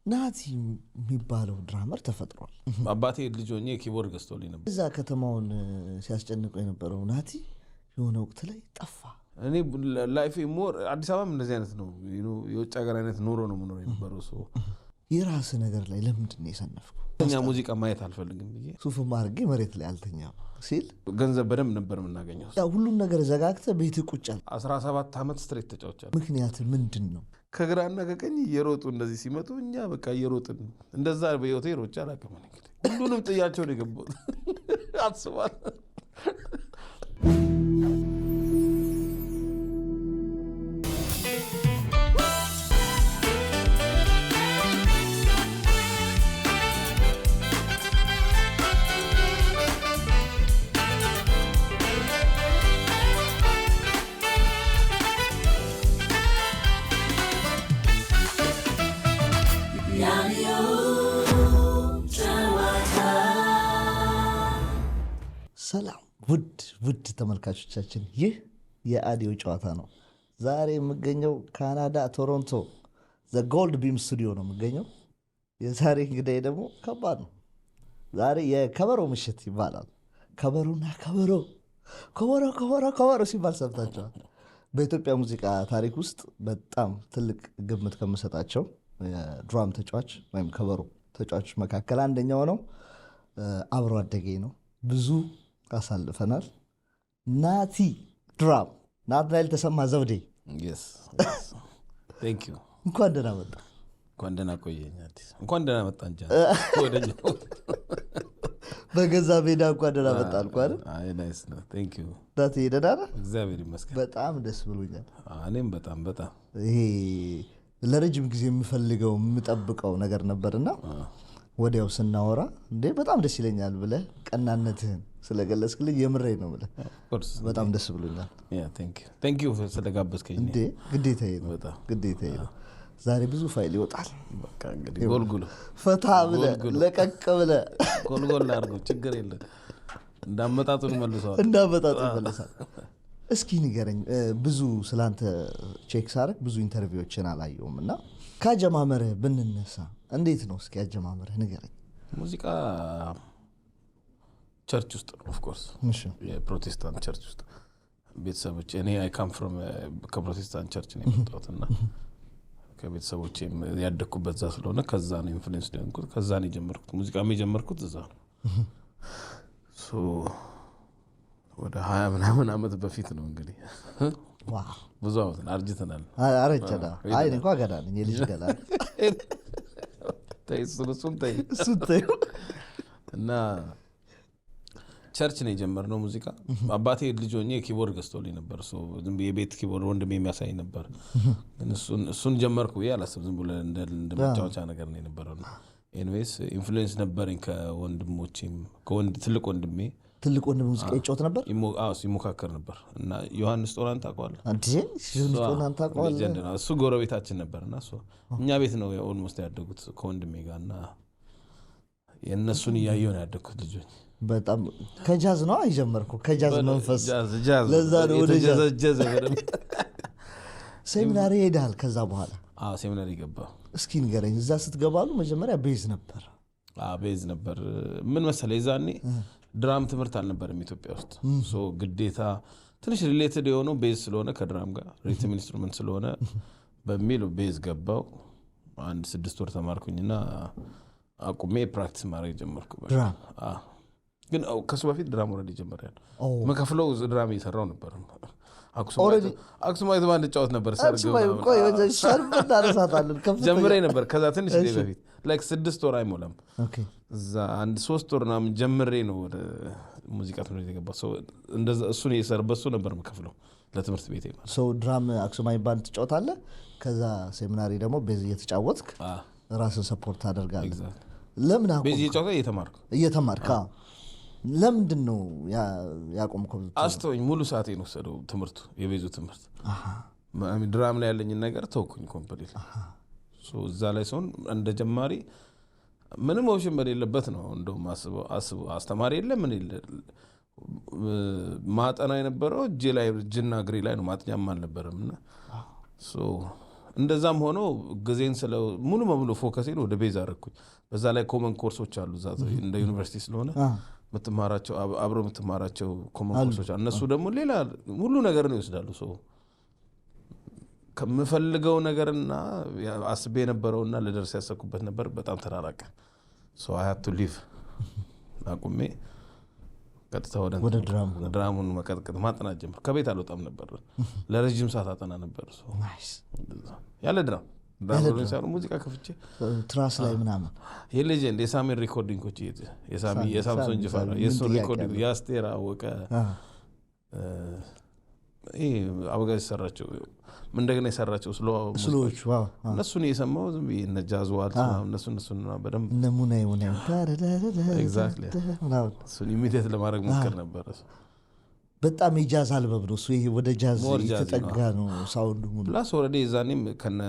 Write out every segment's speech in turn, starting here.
ናቲ የሚባለው ድራመር ተፈጥሯል። አባቴ ልጅ ሆኜ ኪቦርድ ገዝቶልኝ ነበር። እዛ ከተማውን ሲያስጨንቀው የነበረው ናቲ የሆነ ወቅት ላይ ጠፋ። እኔ ላይፍ ሞር አዲስ አበባም እንደዚህ አይነት ነው፣ የውጭ ሀገር አይነት ኑሮ ነው የምኖረው የነበረው። ሰው የራስ ነገር ላይ ለምንድን ነው የሰነፍከው? እኛ ሙዚቃ ማየት አልፈልግም ብዬ ሱፍም አድርጌ መሬት ላይ አልተኛም ሲል ገንዘብ በደንብ ነበር የምናገኘው። ሁሉን ነገር ዘጋግተህ ቤት ቁጭ አልክ። 17 ዓመት ስትሬት ተጫውቻለሁ። ምክንያት ምንድን ነው? ከግራና ከቀኝ እየሮጡ እንደዚህ ሲመጡ እኛ በቃ እየሮጥን እንደዛ በህይወቴ ሮጬ አላውቅም። እንግዲህ ሁሉንም ጥያቸው ነው የገባሁት። አስባል ሰላም ውድ ተመልካቾቻችን፣ ይህ የአዲዮ ጨዋታ ነው። ዛሬ የምገኘው ካናዳ ቶሮንቶ ዘ ጎልድ ቢም ስቱዲዮ ነው የምገኘው። የዛሬ እንግዳዬ ደግሞ ከባድ ነው። ዛሬ የከበሮ ምሽት ይባላል። ከበሮና ከበሮ ሲባል ሰምታችኋል። በኢትዮጵያ ሙዚቃ ታሪክ ውስጥ በጣም ትልቅ ግምት ከምሰጣቸው የድራም ተጫዋች ወይም ከበሮ ተጫዋች መካከል አንደኛው ነው። አብሮ አደገኝ ነው። ብዙ አሳልፈናል። ናቲ ድራም ናትናኤል ተሰማ ዘውዴ፣ እንኳን ደህና መጣ። እንኳን ደህና ቆየኝ። እንኳን ደህና መጣ እንጂ በገዛ ሜዳ እንኳን ደህና መጣ አልኩ አይደል? አይ ናይስ ነው። ቴንክ ዩ ናቲ፣ ደህና ነህ? እግዚአብሔር ይመስገን። በጣም ደስ ብሎኛል። እኔም በጣም ይሄ ለረጅም ጊዜ የምፈልገው የምጠብቀው ነገር ነበርና ወዲያው ስናወራ እንዴ በጣም ደስ ይለኛል ብለህ ቀናነትህን ስለገለጽክልኝ የምሬ ነው ብለህ በጣም ደስ ብሎኛል። ቴንክ ዩ ስለጋበዝከኝ። እንዴ ግዴታዬ ነው። ዛሬ ብዙ ፋይል ይወጣል። በቃ እንግዲህ ጎልጉሎ ፈታ ብለህ ለቀቅ ብለህ ጎልጎል አድርገው፣ ችግር የለም። እንዳመጣጡ መልሰዋል። እስኪ ንገረኝ፣ ብዙ ስላንተ ቼክ ሳረግ ብዙ ኢንተርቪዎችን አላየውም እና ከአጀማመርህ ብንነሳ እንዴት ነው? እስኪ አጀማመርህ ንገረኝ። ሙዚቃ ቸርች ውስጥ ነው፣ ኦፍኮርስ የፕሮቴስታንት ቸርች ውስጥ ቤተሰቦች፣ እኔ አይ ካም ፍሮም ከፕሮቴስታንት ቸርች ነው የመጣሁት እና ከቤተሰቦቼ ያደግኩበት እዛ ስለሆነ ከዛ ነው ኢንፍሉዌንስ ሊሆንኩት፣ ከዛ ነው የጀመርኩት። ሙዚቃ የጀመርኩት እዛ ነው። ወደ 20 ምናምን ዓመት በፊት ነው እንግዲህ። ብዙ ዓመት አርጅተናል። አረጀና አይ እንኳን ገና ነኝ፣ የልጅ ገና እሱን ተይ እና ቸርች ነው የጀመርነው ሙዚቃ። አባቴ ልጅ ሆኜ ኪቦርድ ገዝቶልኝ ነበር። ዝም ብዬ የቤት ኪቦርድ ወንድሜ የሚያሳይ ነበር። እሱን ጀመርኩ ብዬ አላስብም። ዝም ብሎ እንደ መጫወቻ ነገር ነው የነበረው። ኤኒዌይስ ኢንፍሉዌንስ ነበረኝ ከወንድሞቼም። ትልቅ ወንድሜ ሙዚቃ ይጫወት ነበር። ይሞካከር ነበር እና ዮሐንስ ጦራን ታውቀዋለህ? እሱ ጎረቤታችን ነበር እና እኛ ቤት ነው ኦልሞስት ያደጉት ከወንድሜ ጋር እና የእነሱን እያየሁ ነው ያደግኩት ልጆች። በጣም ከጃዝ ነው አይጀመርኩ፣ ከጃዝ መንፈስ ለዛ ነው ወደ ጃዝ። ሴሚናሪ ሄዳል? ከዛ በኋላ ሴሚናሪ ገባ። እስኪ ንገረኝ፣ እዛ ስትገባሉ መጀመሪያ ቤዝ ነበር? ቤዝ ነበር። ምን መሰለህ የዛኔ ድራም ትምህርት አልነበረም ኢትዮጵያ ውስጥ። ግዴታ ትንሽ ሪሌትድ የሆነው ቤዝ ስለሆነ ከድራም ጋር ሪትም ኢንስትሩመንት ስለሆነ በሚል ቤዝ ገባው። 6 ወር ተማርኩኝና አቁሜ ፕራክቲስ ማድረግ ጀመርኩ። ግን ከሱ በፊት ድራም ወረድ ጀመርያለሁ። መከፍለው ድራም እየሰራው ነበር። አክሱማይት ባንድ ጫወት ነበር። ጀምሬ ነበር ከዛ ትንሽ ጊዜ በፊት 6 ወር አይሞላም። እዛ 3 ወር ምናምን ጀምሬ ነው ወደ ሙዚቃ ትምህርት የገባው። እሱን በሱ ነበር መከፍለው ለትምህርት ቤቴ። ድራም አክሱማይት ባንድ ትጫወታለህ፣ ከዛ ሴሚናሪ ደግሞ ቤዝ እየተጫወትክ ራስን ሰፖርት ታደርጋለህ። ለምን ቤዝ እየተማርክ ለምንድን ነው ያቆምከው? አስተውኝ። ሙሉ ሰዓቴን ወሰደው ትምህርቱ፣ የቤዙ ትምህርት። ድራም ላይ ያለኝን ነገር ተውኩኝ ኮምፕሊት። እዛ ላይ ሲሆን እንደ ጀማሪ ምንም ኦፕሽን በሌለበት ነው እንደውም አስበው አስተማሪ የለ ምን የለ ማጠና የነበረው እጅና እግሬ ላይ ነው። ማጥኛም አልነበረም እና እንደዛም ሆኖ ጊዜን ሙሉ በሙሉ ፎከሴን ወደ ቤዝ አደረኩኝ። በዛ ላይ ኮመን ኮርሶች አሉ እዛ እንደ ዩኒቨርሲቲ ስለሆነ የምትማራቸው አብሮ የምትማራቸው ኮመን ኮርሶች እነሱ ደግሞ ሌላ ሁሉ ነገር ነው ይወስዳሉ። ከምፈልገው ነገርና አስቤ የነበረውና ልደርስ ያሰብኩበት ነበር በጣም ተራራቀ። I had to leave አቁሜ ቀጥታ ወደ ድራሙን መቀጥቀጥ ማጥናት ጀመርኩ። ከቤት አልወጣም ነበር። ለረጅም ሰዓት አጠና ነበር። ያለ ድራም ሙዚቃ ከፍቼ ትራስ ላይ ምናምን የሌጀንድ የሳሚን ሪኮርዲንጎች የሳምሶን ጅፋራ የእሱን ሪኮርዲንግ የአስቴር አወቀ አበጋዝ ሰራቸው እንደገና የሰራቸው ስሎዎች እነሱን የሰማው ዝም ብዬ እነ ጃዝ ዋልት እነሱን በደንብ እነ ሙናይ ኤግዛክትሊ እሱን ኢሚቴት ለማድረግ ሞክር ነበር። በጣም የጃዝ አልበም ነው እሱ። ይሄ ወደ ጃዝ የተጠጋ ነው ሳውንዱ ሙሉ ፕላስ ኦልሬዲ የዛኔም ከነ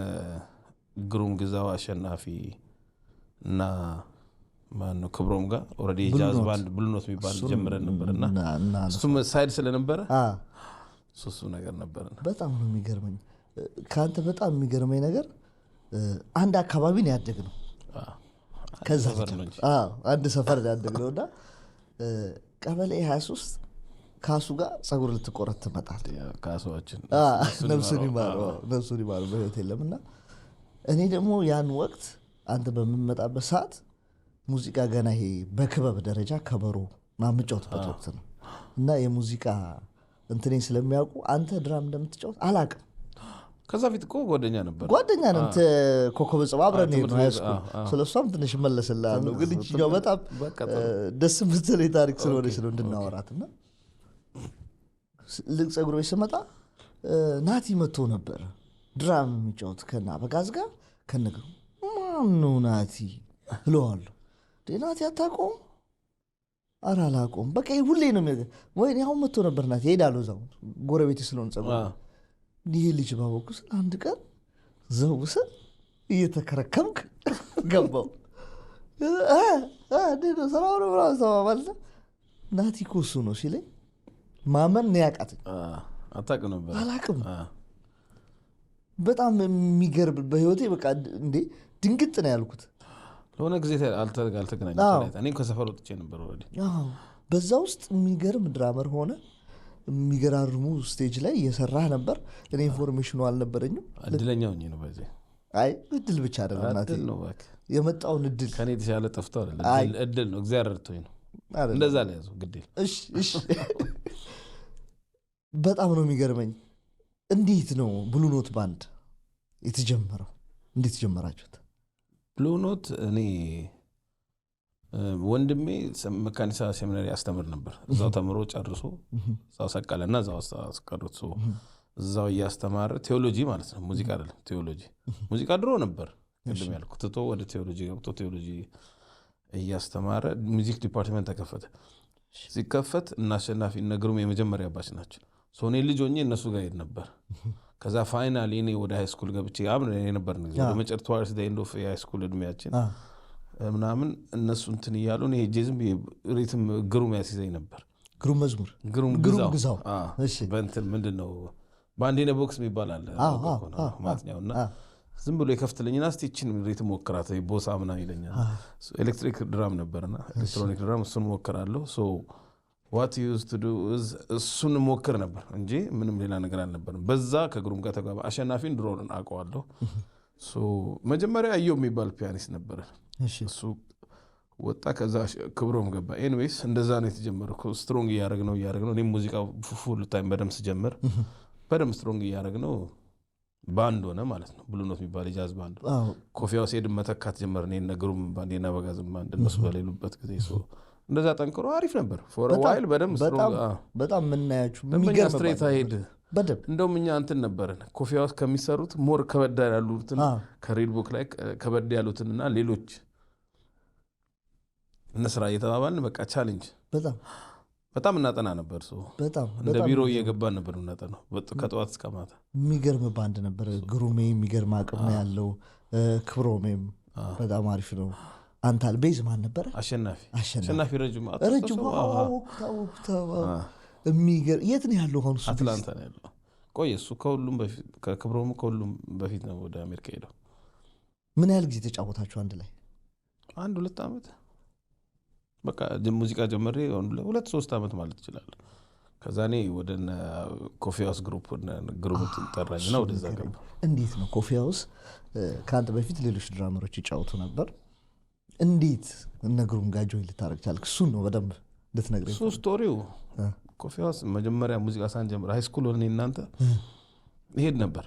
ግሩም ግዛው አሸናፊ እና ማነው ክብሮም ጋር ኦልሬዲ የጃዝ ባንድ ብሉኖት የሚባል ጀምረን ነበርና እሱም ሳይድ ስለነበረ እሱ ነገር ነበር። በጣም ነው የሚገርመኝ ካንተ በጣም የሚገርመኝ ነገር አንድ አካባቢ ነው ያደግነው። ከዛ አንድ ሰፈር ነው ያደግነውና ቀበሌ 23 ካሱ ጋር ጸጉር ልትቆረጥ ትመጣል። ካሱዋችን ነፍሱን ይማረው በህይወት የለምና እኔ ደግሞ ያን ወቅት አንተ በምመጣበት ሰዓት ሙዚቃ ገና ይሄ በክበብ ደረጃ ከበሮ ማምጫወትበት ወቅት ነው እና የሙዚቃ እንትኔ ስለሚያውቁ አንተ ድራም እንደምትጫወት አላቅም። ከዛ ፊት እኮ ጓደኛ ነበር ኮከበ ጽባ አብረን ነው ሃይስኩል። ስለሷም ትንሽ መለስልሃለሁ ግን እኛው በጣም ደስ የምትል ታሪክ ስለሆነች ነው እንድናወራትና ጸጉር ቤት ስመጣ ናቲ መጥቶ ነበር ድራም የሚጫወት ከና በጋዝ ጋር ከነገሩ ማነው ናቲ እለዋለሁ። ናቲ አታውቀውም? ኧረ አላውቀውም። በቃ ሁሌ ነው ወይኔ አሁን መጥቶ ነበር ናቲ እሄዳለሁ እዛው ጎረቤቴ ስለሆነ ጸጉር ይሄ ልጅ ባወኩ ስል አንድ ቀን ዘውስ እየተከረከምክ ገባው ሰራው ነው ማለት ናቲ እኮ እሱ ነው ሲለኝ ማመን ነው ያቃተኝ። አታውቅም ነበር? አላውቅም። በጣም የሚገርም በህይወቴ በቃ እንዴ ድንግጥ ነው ያልኩት። ለሆነ ጊዜ አልተገናኘንም። እኔም ከሰፈር ወጥቼ ነበር ኦልሬዲ። በዛ ውስጥ የሚገርም ድራመር ሆነ የሚገራርሙ ስቴጅ ላይ እየሰራህ ነበር። እኔ ኢንፎርሜሽኑ አልነበረኝም። እድለኛ ሆኜ ነው በዚህ። አይ እድል ብቻ አይደለም ናቲ የመጣውን እድል ከኔ የተሻለ ጠፍቶ አይደለም እድል ነው። እግዚአብሔር ረድቶኝ ነው እንደዛ ላይ ያዘው ግዴል። እሺ በጣም ነው የሚገርመኝ። እንዴት ነው ብሉ ኖት ባንድ የተጀመረው? እንዴት ጀመራችሁት? ብሉ ኖት እኔ ወንድሜ መካኒሳ ሴሚናሪ ያስተምር ነበር። እዛው ተምሮ ጨርሶ እዛው ሰቀለና እዛው አስቀርቶ እዛው እያስተማረ ቴዎሎጂ ማለት ነው፣ ሙዚቃ አይደለም ቴዎሎጂ። ሙዚቃ ድሮ ነበር ቅድም ያልኩት ትቶ ወደ ቴዎሎጂ ገብቶ ቴዎሎጂ እያስተማረ ሙዚክ ዲፓርትመንት ተከፈተ። ሲከፈት እና አሸናፊ እና ግሩም የመጀመሪያ ባች ናቸው። ሶኔ ልጅ ሆኜ እነሱ ጋር ሄድ ነበር። ከዛ ፋይናሊ እኔ ወደ ሃይስኩል ገብቼ አብረን የነበር ነው ወደ መጨረሻ ተዋርስ ደ ኤንድ ኦፍ ሃይስኩል እድሜያችን ምናምን እነሱ እንትን እያሉ እኔ ሄጄ ዝም ሪትም ግሩም ያስይዘኝ ነበር። ግሩም መዝሙር ግሩም ግዛው እሺ በእንትን ምንድነው ባንዲና ቦክስ የሚባል አለ ማጥኛውና ዝም ብሎ ይከፍትልኝና እስቲ እቺን ሪትም ሞክራት ቦሳ ምናምን ይለኛል። ኤሌክትሪክ ድራም ነበርና ኤሌክትሮኒክ ድራም እሱን ሞክራለሁ። ሶ what you used to do is እሱን ሞክር ነበር እንጂ ምንም ሌላ ነገር አልነበረም። በዛ ከግሩም ጋር ተጋባ። አሸናፊን ድሮን አውቀዋለሁ። ሶ መጀመሪያ አየው የሚባል ፒያኒስት ነበር። እሱ ወጣ። ከዛ ክብሮም ገባ። ኤኒዌይስ እንደዛ ነው የተጀመረው። ስትሮንግ እያደረግነው እኔም ሙዚቃው ፉል ታይም በደምብ ስጀምር በደምብ ስትሮንግ እያደረግነው ባንድ ሆነ ማለት ነው። ብሉ ኖት የሚባል የጃዝ ባንድ ኮፊያው ሲሄድ መተካት ጀመር። እኔ ነገሩም ባንዴና በጋዝም ባንድ እነሱ በሌሉበት ጊዜ እንደዛ ጠንክሮ አሪፍ ነበር። ፎር ዋይል በደምብ ስትሮንግ በጣም ምናያችሁ የሚገርም ስትሬት ሄድ እንደውም እኛ እንትን ነበረን ኮፊያው ከሚሰሩት ሞር ከበድ ያሉትን ከሪል ቡክ ላይ ከበድ ያሉትንና ሌሎች እነስራ እየተባባልን በቃ ቻሌንጅ በጣም እናጠና ነበር። እንደ ቢሮ እየገባን ነበር እናጠናው ከጠዋት እስከ ማታ። የሚገርም ባንድ ነበር። ግሩሜ የሚገርም አቅም ነው ያለው። ክብሮሜም በጣም አሪፍ ነው። አንታል ቤዝ ማን ነበር? አሸናፊ ረጅም የሚገርም የት ነው ያለው? አሁን አትላንታ ነው ያለው። ቆየ እሱ ከሁሉም በፊት ከክብሮም ከሁሉም በፊት ነው ወደ አሜሪካ ሄደው። ምን ያህል ጊዜ ተጫወታችሁ አንድ ላይ? 1-2 ዓመት በቃ ሙዚቃ ጀመሬ 2-3 ዓመት ማለት ይችላል። ከዛ እኔ ወደ ኮፊ ሃውስ ግሩፕ ጠራኝና ወደዛ ገባ። እንዴት ነው ኮፊ ሃውስ? ከአንተ በፊት ሌሎች ድራመሮች ይጫወቱ ነበር። እንዴት እነ ግሩም ጋር ጆይን ልታረግ ቻልክ? እሱን ነው በደንብ ልትነግረኝ። እሱ ስቶሪው ኮፊ ሃውስ መጀመሪያ ሙዚቃ ሳንጀምር ሃይስኩል ሆነን እናንተ ይሄድ ነበር።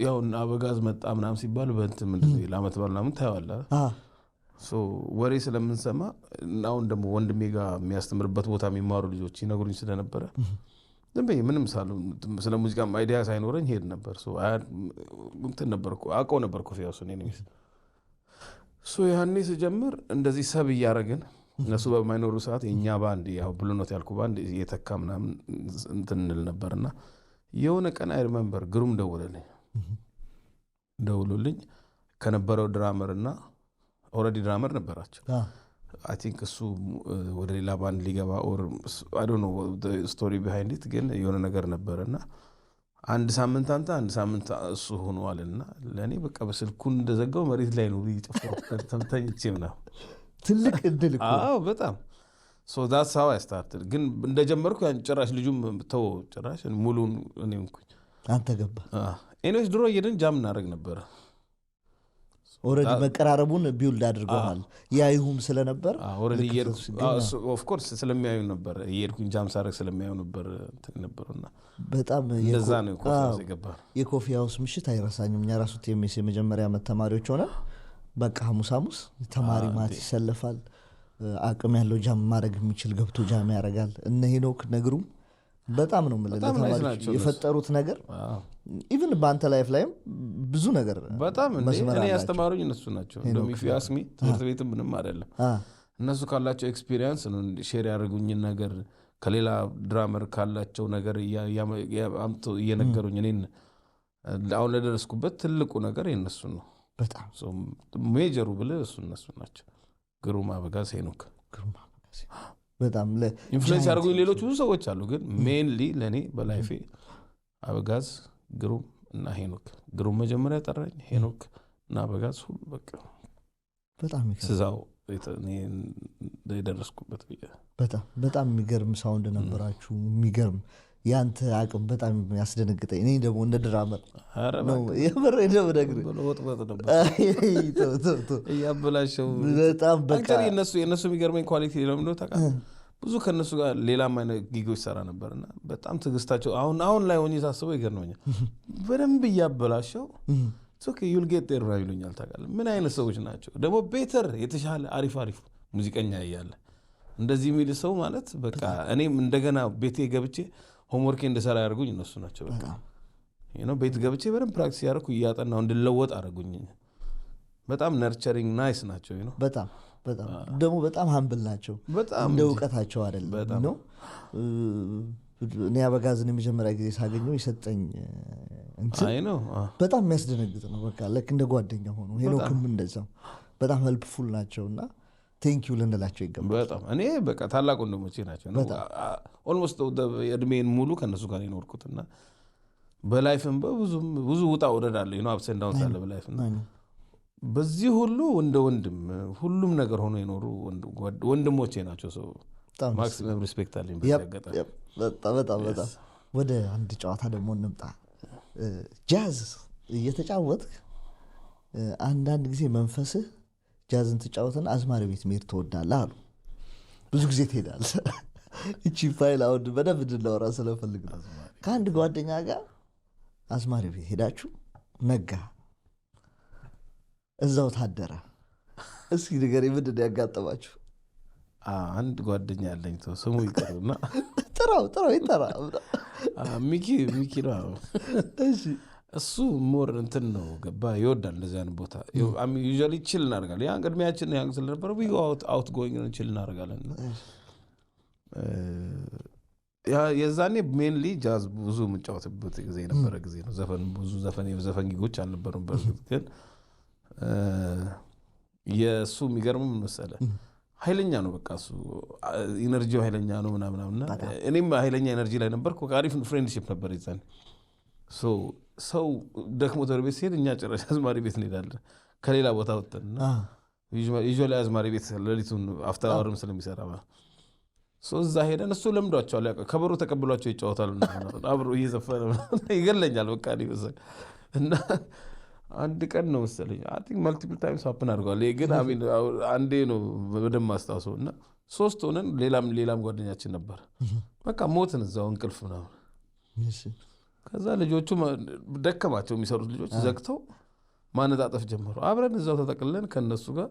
ያው አበጋዝ መጣ ምናምን ሲባል በእንትን ምንድነው ለዓመት በዓል ምናምን ታየዋለህ። ወሬ ስለምንሰማ አሁን ደግሞ ወንድሜ ጋር የሚያስተምርበት ቦታ የሚማሩ ልጆች ይነግሩኝ ስለነበረ ዝም ብዬ ምንም ስለ ሙዚቃ አይዲያ ሳይኖረኝ ሄድ ነበር። እንትን ነበር አውቀው ነበር ኮፊ ሃውስ እኔ ነኝ። ያኔ ስጀምር እንደዚህ ሰብ እያደረግን እነሱ በማይኖሩ ሰዓት የእኛ ባንድ ያው ብሉ ኖት ያልኩ ባንድ እየተካ ምናምን እንትን እንል ነበርና የሆነ ቀን አይ ሪመምበር ግሩም ደውሎልኝ ከነበረው ድራመር እና ኦልሬዲ ድራመር ነበራቸው። አይ ቲንክ እሱ ወደ ሌላ ባንድ ሊገባ ኦር አይ ዶንት ኖ ስቶሪ ቢሃይንድ ኢት ግን የሆነ ነገር ነበርና አንድ ሳምንት አንተ አንድ ሳምንት እሱ ሆኗልና ለኔ በቃ በስልኩን እንደዘጋው መሬት ላይ ነው ይጨፈርኩት ተምተኝቼ ምናምን ትልቅ እድል እኮ። አዎ በጣም that's how I started። ግን እንደጀመርኩ ያን ጭራሽ ልጁም ተው ጭራሽ ሙሉን እኔ እንኩኝ አንተ ገባ። ኤኒዌይስ ድሮ እየደን ጃም እናደርግ ነበር። ኦሬዲ መቀራረቡን ቢውልድ አድርገዋል። ያይሁም ስለነበር ኦሬዲ ኦፍ ኮርስ ስለሚያዩ ነበር እየሄድኩኝ ጃም ሳደርግ ስለሚያዩ ነበር እንትን ነበርና በጣም እንደዛ ነው ኮፊ ሃውስ የገባው። የኮፊ ሃውስ ምሽት አይረሳኝም። እኛ ራሱ ቲኤምኤስ የመጀመሪያ ዓመት ተማሪዎች ሆነ በቃ ሐሙስ ተማሪ ማት ይሰለፋል። አቅም ያለው ጃም ማድረግ የሚችል ገብቶ ጃም ያደርጋል። እነ ሄኖክ ነግሩም በጣም ነው ማለት ተማሪዎች የፈጠሩት ነገር ኢቭን በአንተ ላይፍ ላይም ብዙ ነገር በጣም እኔ ያስተማሩኝ እነሱ ናቸው። እንደውም if you ask me ትምህርት ቤትም ምንም አይደለም እነሱ ካላቸው ኤክስፒሪየንስ ነው ሼር ያደርጉኝ ነገር ከሌላ ድራመር ካላቸው ነገር አምጡ እየነገሩኝ እኔን አሁን ለደረስኩበት ትልቁ ነገር የነሱ ነው። በጣም ሜጀሩ ብለህ እነሱ ናቸው። ግሩም አበጋዝ ሄኖክ በጣም ኢንፍሉዌንስ ያደርጉኝ ሌሎች ብዙ ሰዎች አሉ ግን ሜንሊ ለኔ በላይፌ አበጋዝ ግሩም እና ሄኖክ። ግሩም መጀመሪያ ጠራኝ፣ ሄኖክ እና አበጋዝ ሁሉ በቃ በጣም ስዛው የደረስኩበት በጣም የሚገርም ሳውንድ ነበራችሁ። የሚገርም ያንተ አቅም በጣም ያስደነግጠኝ። እኔ ደግሞ እንደ ድራመር ነው የምር ነው ነገር ወጥወጥ ነበር እያበላሸው በጣም በቃ የነሱ የሚገርመኝ ኳሊቲ ነው ታውቃለህ። ብዙ ከነሱ ጋር ሌላም አይነት ጊጎች ሰራ ነበርና በጣም ትግስታቸው አሁን ላይ ሆኜ ሳስበው ይገርመኛል። በደንብ እያበላሸው ሶኬ you'll get there ነው ይሉኛል። ታውቃለህ ምን አይነት ሰዎች ናቸው ደግሞ ቤተር የተሻለ አሪፍ ሙዚቀኛ እያለ እንደዚህ የሚል ሰው ማለት በቃ እኔም እንደገና ቤቴ ገብቼ ሆምወርክ እንደሰራ ያደርጉኝ እነሱ ናቸው። በቃ ቤት ገብቼ በደንብ ፕራክቲስ ያደረኩ እያጠናው እንድለወጥ አደረጉኝ። በጣም ነርቸሪንግ ናይስ ናቸው በጣም ደግሞ በጣም ሀምብል ናቸው። እንደ እውቀታቸው አይደለም ነው። እኔ አበጋዝን የመጀመሪያ ጊዜ ሳገኘው የሰጠኝ በጣም የሚያስደነግጥ ነው። በቃ ልክ እንደ ጓደኛ ሆኖ ሄኖክም እንደዛው በጣም ሄልፕፉል ናቸውና ቴንኪው ልንላቸው ይገባል። በጣም እኔ በቃ ታላቅ ወንድሞቼ ናቸው። ኦልሞስት እድሜን ሙሉ ከነሱ ጋር የኖርኩትና በላይፍም ብዙ ውጣ ውረዳለሁ አፕስ ኤንድ ዳውንስ አለ በላይፍና በዚህ ሁሉ እንደ ወንድም ሁሉም ነገር ሆኖ የኖሩ ወንድሞቼ ናቸው። ሰው ማክሲመም ሪስፔክት አለኝ በተገጠ በጣም ወደ አንድ ጨዋታ ደግሞ እንምጣ። ጃዝ እየተጫወትክ አንዳንድ ጊዜ መንፈስህ ጃዝን ተጫወተን አዝማሪ ቤት መሄድ ትወዳለህ አሉ። ብዙ ጊዜ ትሄዳለህ። እቺ ፋይል አውድ በደንብ እንድናወራ ስለፈልግ ነው። ከአንድ ጓደኛ ጋር አዝማሪ ቤት ሄዳችሁ ነጋ እዛው ታደረ። እስኪ ንገረኝ ምንድን ነው ያጋጠማችሁ? አንድ ጓደኛ ያለኝ ተው ስሙ ይቀርና ጥራው ይጠራ ሚኪ ነው። እሱ ሞር እንትን ነው ገባ ይወዳል እንደዚህ አይነት ቦታ ዩዥዋሊ ቺል እናደርጋለን። ያን ቅድሚያችን ያን ስለነበረ we go out going ነው ቺል እናደርጋለን። የዛኔ ሜንሊ ጃዝ ብዙ የምንጫወትበት ጊዜ የነበረ ጊዜ ነው። ብዙ ዘፈን ጊጎች አልነበሩም። በርግጥ ግን የእሱ የሚገርም መሰለህ ኃይለኛ ነው በቃ እሱ ኢነርጂው ኃይለኛ ነው ምናምናምና እኔም ኃይለኛ ኤነርጂ ላይ ነበርኩ። አሪፍ ፍሬንድሺፕ ነበር ይዛን ሰው ደክሞ ወደ ቤት ሲሄድ እኛ ጭራሽ አዝማሪ ቤት እንሄዳለን ከሌላ ቦታ ወጥተንና ዩዥዋሊ አዝማሪ ቤት ሌሊቱን አፍተር አወርም ስለሚሰራ እዛ ሄደን እሱ ለምዷቸዋል። ከበሮ ተቀብሏቸው ይጫወታሉ አብሮ እየዘፈነ ይገለኛል በቃ እና አንድ ቀን ነው መሰለኝ አይ ቲንክ መልቲፕል ታይምስ ሀፕን አድርጓል። ግን አንዴ ነው በደንብ ማስታወሰው እና 3 ሆነን ሌላም ጓደኛችን ነበር በቃ ሞትን እዛው እንቅልፍ ምናምን። ከዛ ልጆቹ ደከማቸው የሚሰሩት ልጆች ዘግተው ማነጣጠፍ ጀመሩ። አብረን እዛው ተጠቅልለን ከነሱ ጋር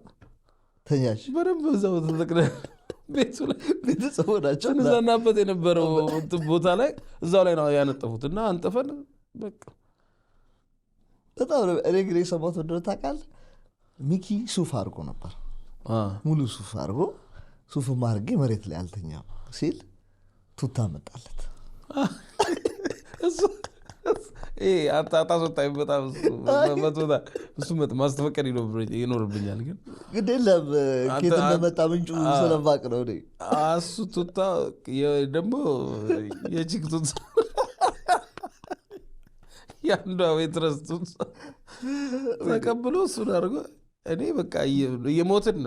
ተኛች በደንብ እዛው ተጠቅልለን ቤቱ ላይ ቤተሰቡ ናቸው እንዝናናበት የነበረው ቦታ ላይ እዛው ላይ ነው ያነጠፉት እና አንጠፈን በቃ በጣም እኔ ግን የሰማሁት እንደሆነ ታውቃለህ ሚኪ ሱፍ አድርጎ ነበር ሙሉ ሱፍ አድርጎ ሱፍ ማርጌ መሬት ላይ አልተኛም ሲል ቱታ መጣለት አታስወጣኝ በጣም እሱ ማስተፈቀድ ይኖርብኛል። ግን የለም ኬት እንደመጣ ምንጩ ስለማቅ ነው እሱ ቱታ ደግሞ የቺክ ቱታ የአንዷ ዌትረስ ቱታ ተቀብሎ እሱን አድርጎ እኔ በቃ የሞትን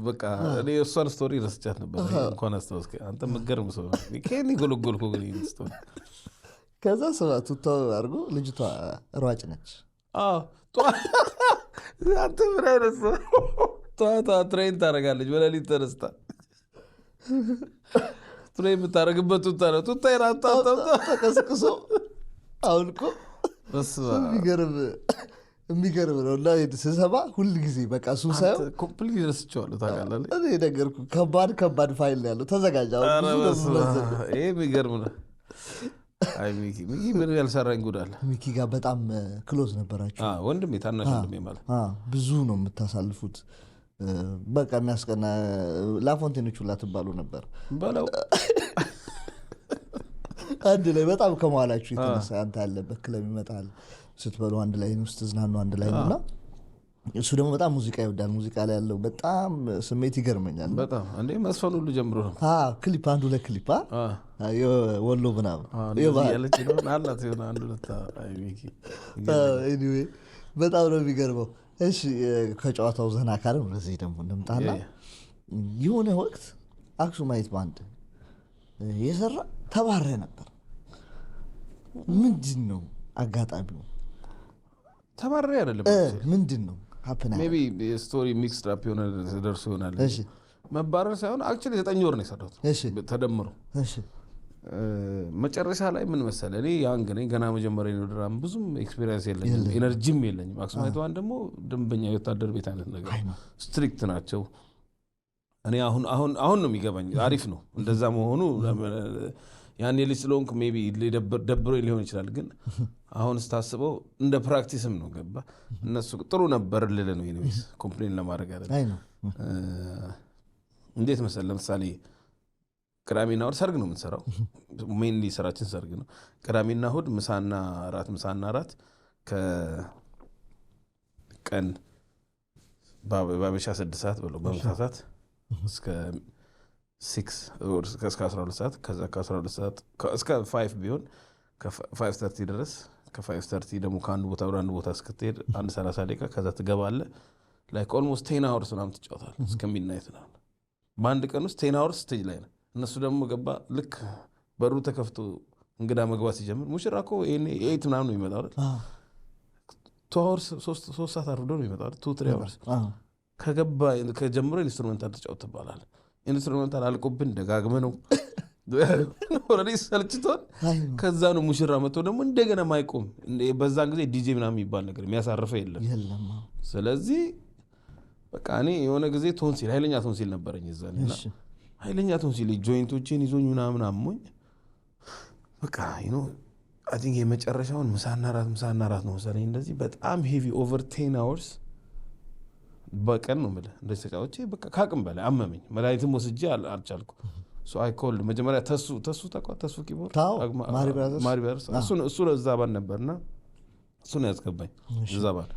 በቃ እኔ እሷን ስቶሪ ረስቻት ነበር። እንኳን አስታወስከኝ አንተ የምትገርም ሰው ከኔ ጎልጎልኩ ግን ስቶሪ ከዛ ሰባ ቱታው አድርጎ ልጅቷ ሯጭ ነች። አንተ ምን አይነት ሰው ጠዋት ትሬን ታደርጋለች በሌሊት ተነስታ ትሬን የምታደርግበት ቱታ ነው። ቱታ ይራታ ተቀስቅሶ አሁን እኮ የሚገርም ነው እና ስሰማ ሁል ጊዜ በቃ እሱ ሳየው ኮምፕሊት ረስቼዋለሁ ታውቃለህ። እኔ ነገርኩህ ከባድ ፋይል ነው ያለው ተዘጋጅ። ይሄ የሚገርም ነው። አይ ሚኪ ምን ያልሰራኝ ጉድ አለ። ሚኪ ጋር በጣም ክሎዝ ነበራችሁ? ወንድሜ ታናሽ ወንድሜ ማለት ብዙ ነው የምታሳልፉት። በቃ የሚያስቀና ላፎንቴኖች ሁላ ትባሉ ነበር በለው አንድ ላይ በጣም ከመዋላችሁ የተነሳ አንተ ያለበት ክለብ ይመጣል ስትበሉ አንድ ላይ ነው ስትዝናኑ አንድ ላይ ነውና እሱ ደግሞ በጣም ሙዚቃ ይወዳል። ሙዚቃ ላይ ያለው በጣም ስሜት ይገርመኛል። በጣም እንዴ መስፈን ሁሉ ጀምሮ ነው ክሊፕ አንዱ ለክሊፕ ወሎ ምናምን ያለች ነው አላት የሆነ አንዱ ለታ ኤኒዌይ በጣም ነው የሚገርመው። እሺ ከጨዋታው ዘና ካለ ወደዚህ ደግሞ እንምጣና የሆነ ወቅት አክሱማይት ባንድ የሰራ ተባረ ነበር። ምንድን ነው አጋጣሚው? ተባረ አይደለም ምንድን ነው ሀፕና ሜቢ ስቶሪ ሚክስድ አፕ የሆነ ደርሶ ይሆናል። መባረር ሳይሆን አክቹዋሊ 9 ወር ነው የሰራሁት ተደምሮ። መጨረሻ ላይ ምን መሰለህ እኔ ያንግ ነኝ ገና መጀመሪያ ነው ድራም ብዙም ኤክስፒሪየንስ የለኝም ኤነርጂም የለኝም። አክሱማይት ባንድ ደግሞ ደንበኛ የወታደር ቤት አይነት ነገር ስትሪክት ናቸው። እኔ አሁን ነው የሚገባኝ አሪፍ ነው እንደዛ መሆኑ። ያኔ ልጅ ስለሆንኩ ሜቢ ደብሮ ሊሆን ይችላል። ግን አሁን ስታስበው እንደ ፕራክቲስም ነው ገባ። እነሱ ጥሩ ነበር ልል ነው ኢኒዌይስ ኮምፕሌን ለማድረግ አይደለም። እንዴት መሰለህ ለምሳሌ ቅዳሜና እሑድ ሰርግ ነው የምንሰራው። ሜንሊ ስራችን ሰርግ ነው። ቅዳሜና እሑድ ምሳና እራት ከቀን በአበሻ 6 ሰዓት ብለው በምሳ ሰዓት እስከ 12 ሰዓት ከዛ ከ12 ሰዓት እስከ 5 ቢሆን ከ5:30 ድረስ ከ5:30 ደግሞ ከአንድ ቦታ ወደ አንድ ቦታ እስክትሄድ 1:30 ደቂቃ ከዛ ትገባለህ። ላይክ ኦልሞስት 10 hours ምናምን ትጫወታለህ እስከ ሚድናይት ነው። በአንድ ቀን ውስጥ 10 hours ስቴጅ ላይ ነው። እነሱ ደግሞ ገባ ልክ በሩ ተከፍቶ እንግዳ መግባት ሲጀምር ሙሽራ እኮ 8 ምናምን ነው የሚመጣው አይደል 2 hours 3 ሰዓት አርፍዶ ነው የሚመጣው 2-3 hours ከገባ ከጀምሮ ኢንስትሩሜንታል ተጫወት ትባላለህ። ኢንስትሩሜንታል አልቆብን ደጋግመህ ነው ኦልሬዲ ሰልችቶን ከዛ ነው ሙሽራ መጥቶ ደግሞ እንደገና ማይቆም በዛን ጊዜ ዲጄ ምናምን የሚባል ነገር የሚያሳርፈው የለም። ስለዚህ በቃ እኔ የሆነ ጊዜ ቶንሲል ኃይለኛ ቶንሲል ነበረኝ እዛና ኃይለኛ ቶንሲል ጆይንቶቼን ይዞኝ ምናምን አሞኝ በቃ አይ ቲንክ የመጨረሻውን ምሳና እራት ነው መሰለኝ እንደዚህ በጣም ሄቪ ኦቨር 10 hours በቀን ነው የምልህ እንደዚህ ተጫውቼ በቃ ካቅም በላይ አመመኝ። መድኃኒትም ወስጄ አልቻልኩ። አይ ኮልድ መጀመሪያ ተሱ ኪቦርድ ማሪ ብራዘርስ እሱ እዛ ባል ነበርና እሱን ያስገባኝ እዛ ባል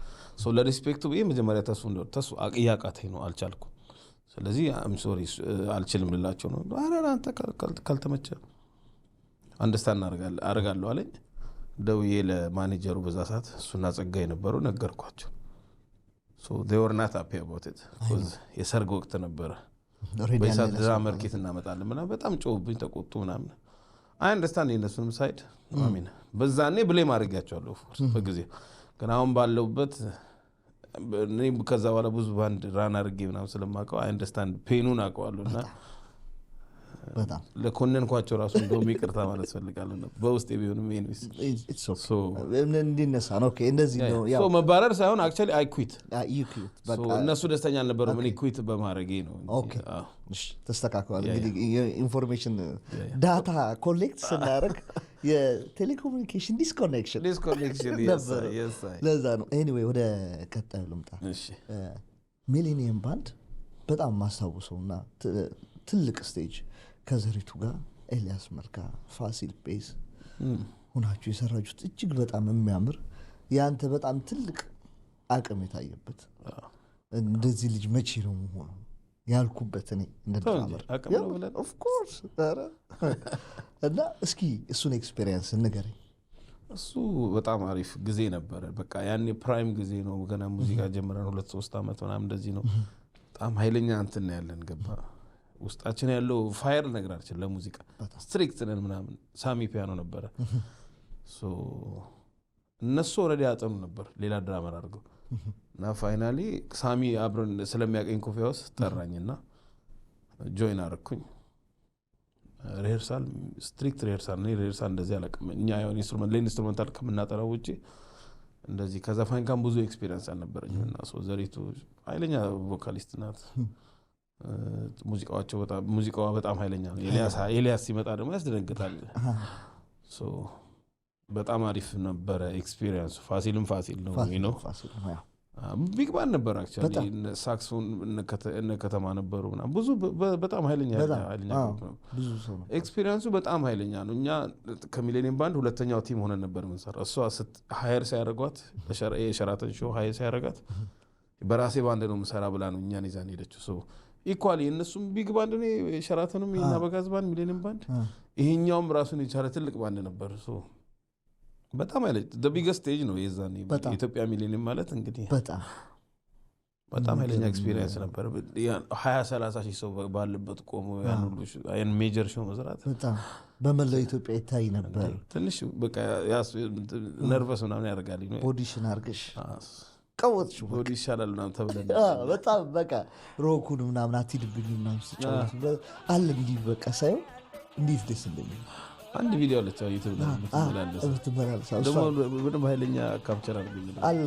ለሪስፔክቱ ብዬ መጀመሪያ ተሱ እያቃተኝ ነው አልቻልኩ። ስለዚህ አም ሶሪ አልችልም ልላቸው ነው። ኧረ አንተ ካልተመቸ አንደርስታንድ አደርጋለሁ አለኝ። ደውዬ ለማኔጀሩ በዛ ሰዓት እሱና ጸጋ የነበሩ ነገርኳቸው። they were not happy about it because የሰርግ ወቅት ነበረ። በሳት ድራመር ኬት እናመጣለን ምናምን በጣም ጮህብኝ፣ ተቆጡ ምናምን። አይ አንደርስታንድ የነሱንም ሳይድ አሚን በዛኔ ብሌም አድርጌያቸዋለሁ ኦፍኮርስ በጊዜው። ግን አሁን ባለውበት እኔ ከዛ በኋላ ብዙ ባንድ ራን አድርጌ ምናምን ስለማውቀው አይ አንደርስታንድ ፔኑን አውቀዋለሁና በጣም ለኮነንኳቸው ራሱ እንደውም ይቅርታ ማለት ፈልጋለሁ ነበር በውስጥ ቢሆንም ኤኒዌይስ እንዲነሳ ነው። ኦኬ እንደዚህ ነው ያው መባረር ሳይሆን አክቹዋሊ አይ ኩዊት በቃ እነሱ ደስተኛ አልነበሩም እኔ ኩዊት በማድረጌ ነው። ኦኬ እሺ ተስተካክሏል። እንግዲህ ኢንፎርሜሽን ዳታ ኮሌክት ስናደርግ የቴሌኮሙኒኬሽን ዲስኮኔክሽን ለዛ ነው። ኤኒዌይ ወደ ቀጣዩ ልምጣ። ሚሌኒየም ባንድ በጣም ማስታውሰውና ትልቅ ስቴጅ ከዘሪቱ ጋር ኤልያስ መልካ ፋሲል ፔስ ሆናችሁ የሰራችሁት እጅግ በጣም የሚያምር ያንተ በጣም ትልቅ አቅም የታየበት እንደዚህ ልጅ መቼ ነው መሆኑ ያልኩበት እኔ እንደተማመር ኦፍ ኮርስ እና እስኪ እሱን ኤክስፒሪየንስ ንገረኝ። እሱ በጣም አሪፍ ጊዜ ነበረ። በቃ ያኔ ፕራይም ጊዜ ነው። ገና ሙዚቃ ጀምረን 2-3 ዓመት ምናምን እንደዚህ ነው። በጣም ኃይለኛ እንትን ያለን ገባ ውስጣችን ያለው ፋየር ነገራችን ለሙዚቃ ስትሪክት ነን ምናምን። ሳሚ ፒያኖ ነበረ እነሱ ኦልሬዲ ያጠኑ ነበር ሌላ ድራመር አድርገው እና ፋይናሊ ሳሚ አብረን ስለሚያቀኝ ኮፊ ሃውስ ጠራኝና ጆይን አደረኩኝ። ሪሄርሳል ስትሪክት ሪሄርሳል ነው። ሪሄርሳል እንደዚህ አላውቅም እኛ ያው ኢንስትሩሜንታል ከምናጠራው ውጪ እንደዚህ ከዘፋኝ ጋር ብዙ ኤክስፒሪየንስ አልነበረኝም። እና ዘሪቱ ኃይለኛ ቮካሊስት ናት። ሙዚቃዋ በጣም ኃይለኛ ነው። ኤልያስ ሲመጣ ደግሞ ያስደነግጣል። በጣም አሪፍ ነበረ ኤክስፒሪየንስ። ፋሲል ነው ነው ቢግ ባንድ ነበር አክቹአሊ። ሳክሶን እነ ከተማ ነበሩ ምናምን ብዙ በጣም ኃይለኛ ብዙ ሰው ነው። ኤክስፒሪየንሱ በጣም ኃይለኛ ነው። እኛ ከሚሌኒየም ባንድ ሁለተኛው ቲም ሆነን ነበር የምንሰራው። እሷ ሃየር ሲያደርጓት የሸራተን ሾው ሃየር ሲያደርጋት በራሴ ባንድ ነው የምሰራ ብላ ነው እኛን ይዛን ሄደችው። ኢኳሊ እነሱም ቢግ ባንድ ነው የሸራተንም የኛ በጋዝ ባንድ ሚሌኒየም ባንድ ይሄኛውም ራሱን የቻለ ትልቅ ባንድ ነበር። በጣም አይለኝ the biggest stage ነው የዛኔ ኢትዮጵያ ሚሌኒየም ማለት እንግዲህ በጣም ኃይለኛ ኤክስፒሪየንስ ነበር። 20-30 ሺህ ሰው ባለበት ቆሞ ያን ሁሉ ያን ሜጀር ሾው መስራት በጣም በመላው ኢትዮጵያ ይታይ ነበር። ትንሽ በቃ ነርቨስ ምናምን ያደርጋል ነው ኦዲሽን አድርገሽ ቀወጥሽ ወዲ ይሻላል ምናምን ተብለን በጣም በቃ ሮኩን ምናምን አትሂድብኝ ምናምን ስጫወት አለ እንዲህ በቃ ሳይሆን እንዴት ደስ እንደሚል አንድ ቪዲዮ አለች ዩቲዩብ ላይ ምትመላለስ ደግሞ ምንም ኃይለኛ ካፕቸር አድርገኝ አለ።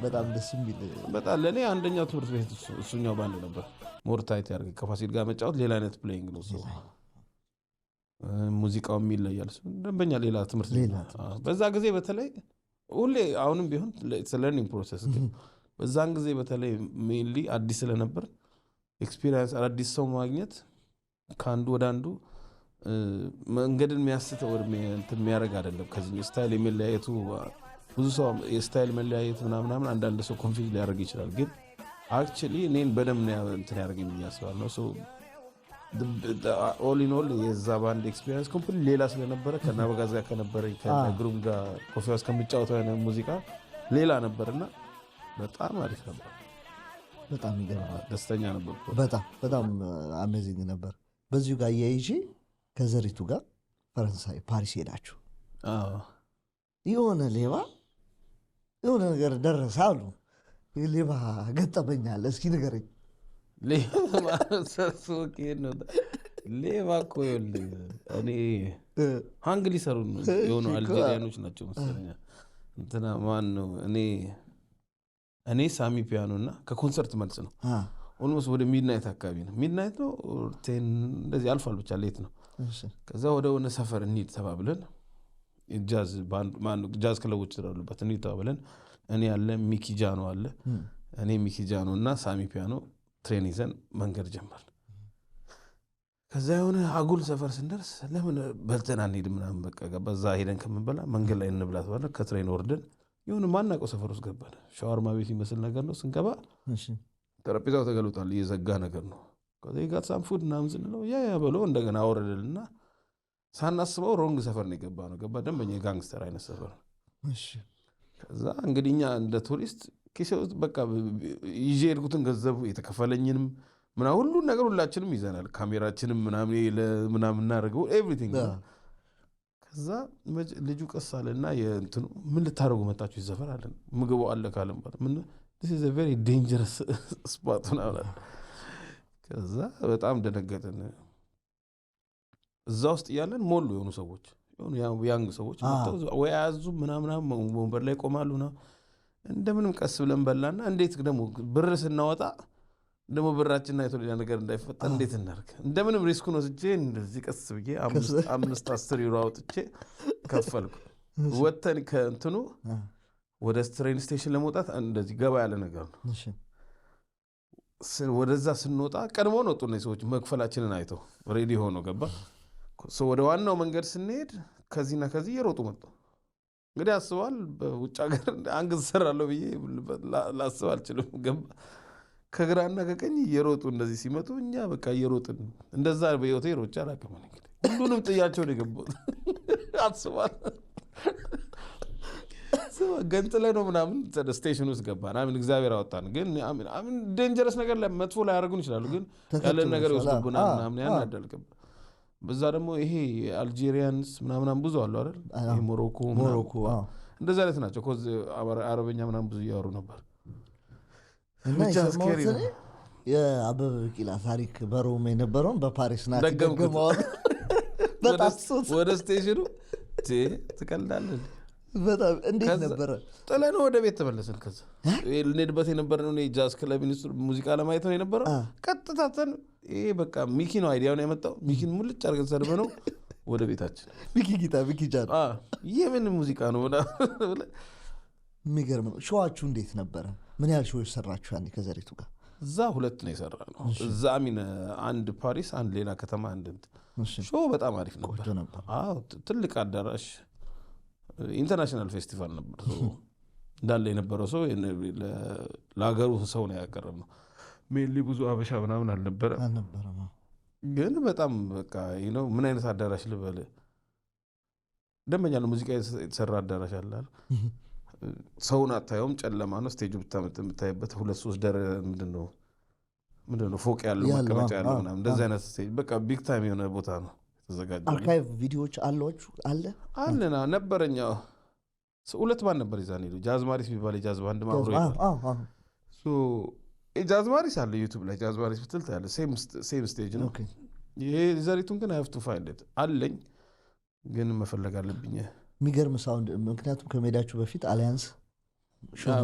በጣም ደስ የሚል በጣም ለእኔ አንደኛው ትምህርት ቤት እሱኛው ባንድ ነበር። ሞርታይት ያደርገኝ ከፋሲል ጋር መጫወት ሌላ አይነት ፕሌይንግ ነው። ሙዚቃው ይለያል። ደንበኛ ሌላ ትምህርት በዛ ጊዜ በተለይ ሁሌ አሁንም ቢሆን ለርኒንግ ፕሮሰስ ግን በዛን ጊዜ በተለይ ሜንሊ አዲስ ስለነበር ኤክስፒሪየንስ አዲስ ሰው ማግኘት ከአንዱ ወደ አንዱ መንገድን የሚያስተው እንትን የሚያደርግ አይደለም። ከዚህ ስታይል የሚለያየቱ ብዙ ሰው የስታይል መለያየት ምናምን አንዳንድ ሰው ኮንፊውዝ ሊያደርግ ይችላል። ግን አክቹሊ እኔን በደንብ እንትን ያደርገኝ እያስባል ነው። ኦል ኢን ኦል የዛ ባንድ ኤክስፒሪየንስ ኮምፕሊት ሌላ ስለነበረ ከናበጋዝ ጋር ከነበረኝ ከግሩም ጋር ኮፊ ሃውስ ከሚጫወተው አይነት ሙዚቃ ሌላ ነበርና በጣም አሪፍ ነበር። በጣም ይገርማል። ደስተኛ ነበር። በጣም አሜዚንግ ነበር። በዚሁ ጋር እያይዤ ከዘሪቱ ጋር ፈረንሳይ ፓሪስ ሄዳችሁ የሆነ ሌባ የሆነ ነገር ደረሰ አሉ። ሌባ ገጠመኛል። እስኪ ንገረኝ። ሌባ እኮ እኔ ሃንግ ሊሰሩ የሆኑ አልጄሪያኖች ናቸው መሰለኝ። እንትና ማን ነው እኔ ሳሚ ፒያኖ እና ከኮንሰርት መልስ ነው ኦልሞስት ወደ ሚድናይት አካባቢ ነው። ሚድናይት ነው እንደዚህ አልፏል ብቻ ሌት ነው። ከዛ ወደ ሆነ ሰፈር እንሂድ ተባብለን ጃዝ ክለቦች ስላሉበት እንሂድ ተባብለን እኔ ያለ ሚኪጃኖ አለ እኔ ሚኪጃኖ እና ሳሚ ፒያኖ ትሬን ይዘን መንገድ ጀመር። ከዛ የሆነ አጉል ሰፈር ስንደርስ ለምን በልተን አንሄድ ምናምን በቃ በዛ ሄደን ከምንበላ መንገድ ላይ እንብላት ባለ ከትሬን ወርደን የሆነ ማናውቀው ሰፈር ውስጥ ገባን። ሻወርማ ቤት ይመስል ነገር ነው። ስንገባ ጠረጴዛው ተገልጧል፣ እየዘጋ ነገር ነው። ከዛ ጋር ሳም ፉድ ምናምን ስንለው ያ ብሎ እንደገና አወረደልና ሳናስበው ሮንግ ሰፈር ነው የገባ ነው። ገባ ደንበኛ የጋንግስተር አይነት ሰፈር ነው። ከዛ እንግዲህ እኛ እንደ ቱሪስት ኪሴ ውስጥ በቃ ይዤ የሄድኩትን ገንዘብ የተከፈለኝንም ምናምን ሁሉን ነገር ሁላችንም ይዘናል። ካሜራችንም ምናምን እናደርገው ኤቭሪቲንግ። ከዛ ልጁ ቀስ አለና የእንትኑ ምን ልታደርጉ መጣችሁ ይዘፈር አለን። ምግቡ አለ ካለም ምን this is a very dangerous spot ነው። ከዛ በጣም ደነገጥን። እዛ ውስጥ እያለን ሞሉ የሆኑ ሰዎች ያንግ ሰዎች ወይ አያዙ ምናምን ወንበር ላይ ቆማሉ ነው። እንደምንም ቀስ ብለን በላና እንዴት ደግሞ ብር ስናወጣ ደግሞ ብራችንና የተወለደ ነገር እንዳይፈጠር እንዴት እናርግ? እንደምንም ሪስኩን ወስጄ እንደዚህ ቀስ ብዬ 5-10 ዩሮ አውጥቼ ከፈልኩ። ወተን ከእንትኑ ወደ ትሬን ስቴሽን ለመውጣት እንደዚህ ገባ ያለ ነገር ነው። ወደዛ ስንወጣ ቀድሞ ነው ወጡ ሰዎች መክፈላችንን አይተው ሬዲ ሆኖ ገባ። ወደ ዋናው መንገድ ስንሄድ ከዚህና ከዚህ እየሮጡ መጡ። እንግዲህ አስበዋል። በውጭ ሀገር አንገት ሰራለሁ ብዬ ላስብ አልችልም። ገባ ከግራና ከቀኝ እየሮጡ እንደዚህ ሲመጡ እኛ በቃ እየሮጥን እንደዛ በህይወቴ ሮጬ አላውቅም። እንግዲህ ሁሉንም ጥያቸው ነው የገባሁት። አስበዋል። ገንጥለ ነው ምናምን ስቴሽን ውስጥ ገባን። አሚን እግዚአብሔር አወጣን። ግን አሚን ዴንጀረስ ነገር ላይ መጥፎ ላይ ያደርጉን ይችላሉ። ግን ያለን ነገር ይወስዱብናል ምናምን ያናዳል። ገባ በዛ ደግሞ ይሄ አልጄሪያንስ ምናምን ብዙ አሉ አይደል? ሞሮኮ እንደዛ አይነት ናቸው። አረበኛ ምናምን ብዙ እያወሩ ነበር። የአበበ ቢቂላ ታሪክ በሮም የነበረውን በፓሪስ ናት ደገመዋል። ወደ ስቴሽኑ ትቀልዳለህ። በጣም እንዴት ነበረ? ጥለን ወደ ቤት ተመለስን። ከዛ ልንሄድበት የነበረው ጃዝ ክለብ ሚኒስትሩ ሙዚቃ ለማየት ነው የነበረው። ቀጥታተን ይሄ በቃ ሚኪ ነው አይዲያውን ያመጣው። ሚኪን ሙልጭ አድርገን ሰድበነው ወደ ቤታችን። ሚኪ ጃን የምን ሙዚቃ ነው? የሚገርም ነው። ሾዋችሁ እንዴት ነበረ? ምን ያህል ሾዎች ሰራችሁ ያኔ ከዘሪቱ ጋር? እዛ 2 ነው የሰራ ነው። እዛ አሚን አንድ ፓሪስ፣ አንድ ሌላ ከተማ። አንድ ሾው በጣም አሪፍ ነበር። ትልቅ አዳራሽ ኢንተርናሽናል ፌስቲቫል ነበር። እንዳለ የነበረው ሰው ለሀገሩ ሰው ነው ያቀረብ ነው። ሜንሊ ብዙ አበሻ ምናምን አልነበረ። ግን በጣም በቃ ነው ምን አይነት አዳራሽ ልበል፣ ደንበኛ ነው። ሙዚቃ የተሰራ አዳራሽ አለ። ሰውን አታየውም፣ ጨለማ ነው። ስቴጁ ብታይበት 2-3 ምንድነው ፎቅ ያለው መቀመጫ ያለው ምናምን እንደዚህ አይነት ስቴጅ በቃ ቢግ ታይም የሆነ ቦታ ነው ተዘጋጀ። አርካይቭ ቪዲዮዎች አለና ነበረኛ 2 ባንድ ነበር ይዛን ሄዱ። ጃዝ ማሪስ የሚባል የጃዝ ባንድ ማብሮ ጃዝ ማሪስ አለ ዩቱብ ላይ። ጃዝ ማሪስ ብትል ታያለ። ሴም ስቴጅ ነው። ይሄ ዘሪቱን ግን ሀፍቱ ፋይንድ አለኝ፣ ግን መፈለግ አለብኝ። የሚገርም ሳውንድ። ምክንያቱም ከሜዳችሁ በፊት አሊያንስ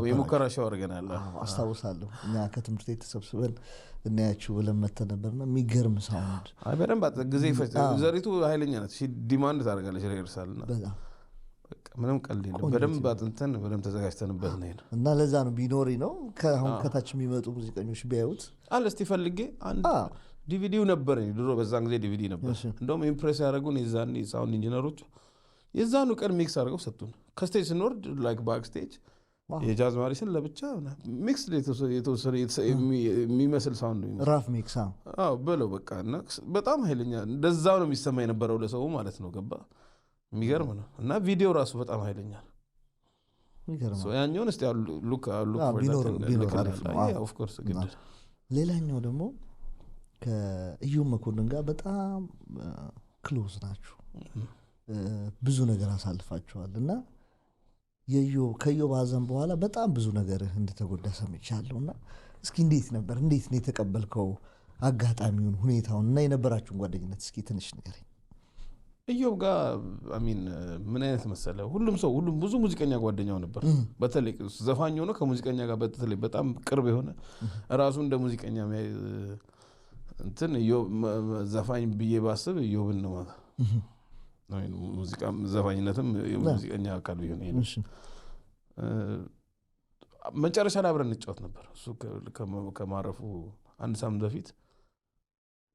የሙከራ ሻው አድርገናል። አስታውሳለሁ። እኛ ከትምህርት ቤት ተሰብስበን እናያችሁ ብለን መተን ነበርና የሚገርም ሳውንድ። በደንብ ጊዜ ዘሪቱ ኃይለኛ ናት። ዲማንድ ታደርጋለች ሬርሳልና ምንም ቀልድ የለም። በደንብ አጥንተን በደንብ ተዘጋጅተንበት ነው እና ለዛ ነው ቢኖሪ ነው ከአሁን ከታች የሚመጡ ሙዚቀኞች ቢያዩት አለ። እስቲ ፈልጌ አንድ ዲቪዲው ነበር ድሮ፣ በዛን ጊዜ ዲቪዲ ነበር። እንደውም ኢምፕሬስ ያደረጉን የዛን ሳውንድ ኢንጂነሮች የዛኑ ቀን ሚክስ አድርገው ሰጡን። ከስቴጅ ስንወርድ ላይክ ባክስቴጅ የጃዝ ማሪስን ለብቻ ሚክስ የተወሰነ የሚመስል ሳውንድ ራፍ ሚክስ በለው በቃ እና በጣም ኃይለኛ እንደዛው ነው የሚሰማ የነበረው ለሰው ማለት ነው። ገባ የሚገርም ነው። እና ቪዲዮ ራሱ በጣም ኃይለኛ ነው። ያኛውን እስቲ ሉክ ግድ። ሌላኛው ደግሞ ከእዩብ መኮንን ጋር በጣም ክሎዝ ናችሁ፣ ብዙ ነገር አሳልፋችኋል እና ከኢዮብ ሀዘን በኋላ በጣም ብዙ ነገር እንደተጎዳ ሰምቻለሁ። እና እስኪ እንዴት ነበር? እንዴት ነው የተቀበልከው አጋጣሚውን፣ ሁኔታውን እና የነበራችሁን ጓደኝነት እስኪ ትንሽ ንገረኝ። ኢዮብ ጋር አሚን ምን አይነት መሰለ፣ ሁሉም ብዙ ሙዚቀኛ ጓደኛው ነበር። በተለይ ዘፋኝ ሆኖ ከሙዚቀኛ ጋር በተለይ በጣም ቅርብ የሆነ ራሱ እንደ ሙዚቀኛ እንትን ዘፋኝ ብዬ ባስብ ኢዮብን ነው። ሙዚቃ ዘፋኝነትም የሙዚቀኛ አካል ቢሆን መጨረሻ ላይ አብረን እንጫወት ነበር። እሱ ከማረፉ 1 ሳምንት በፊት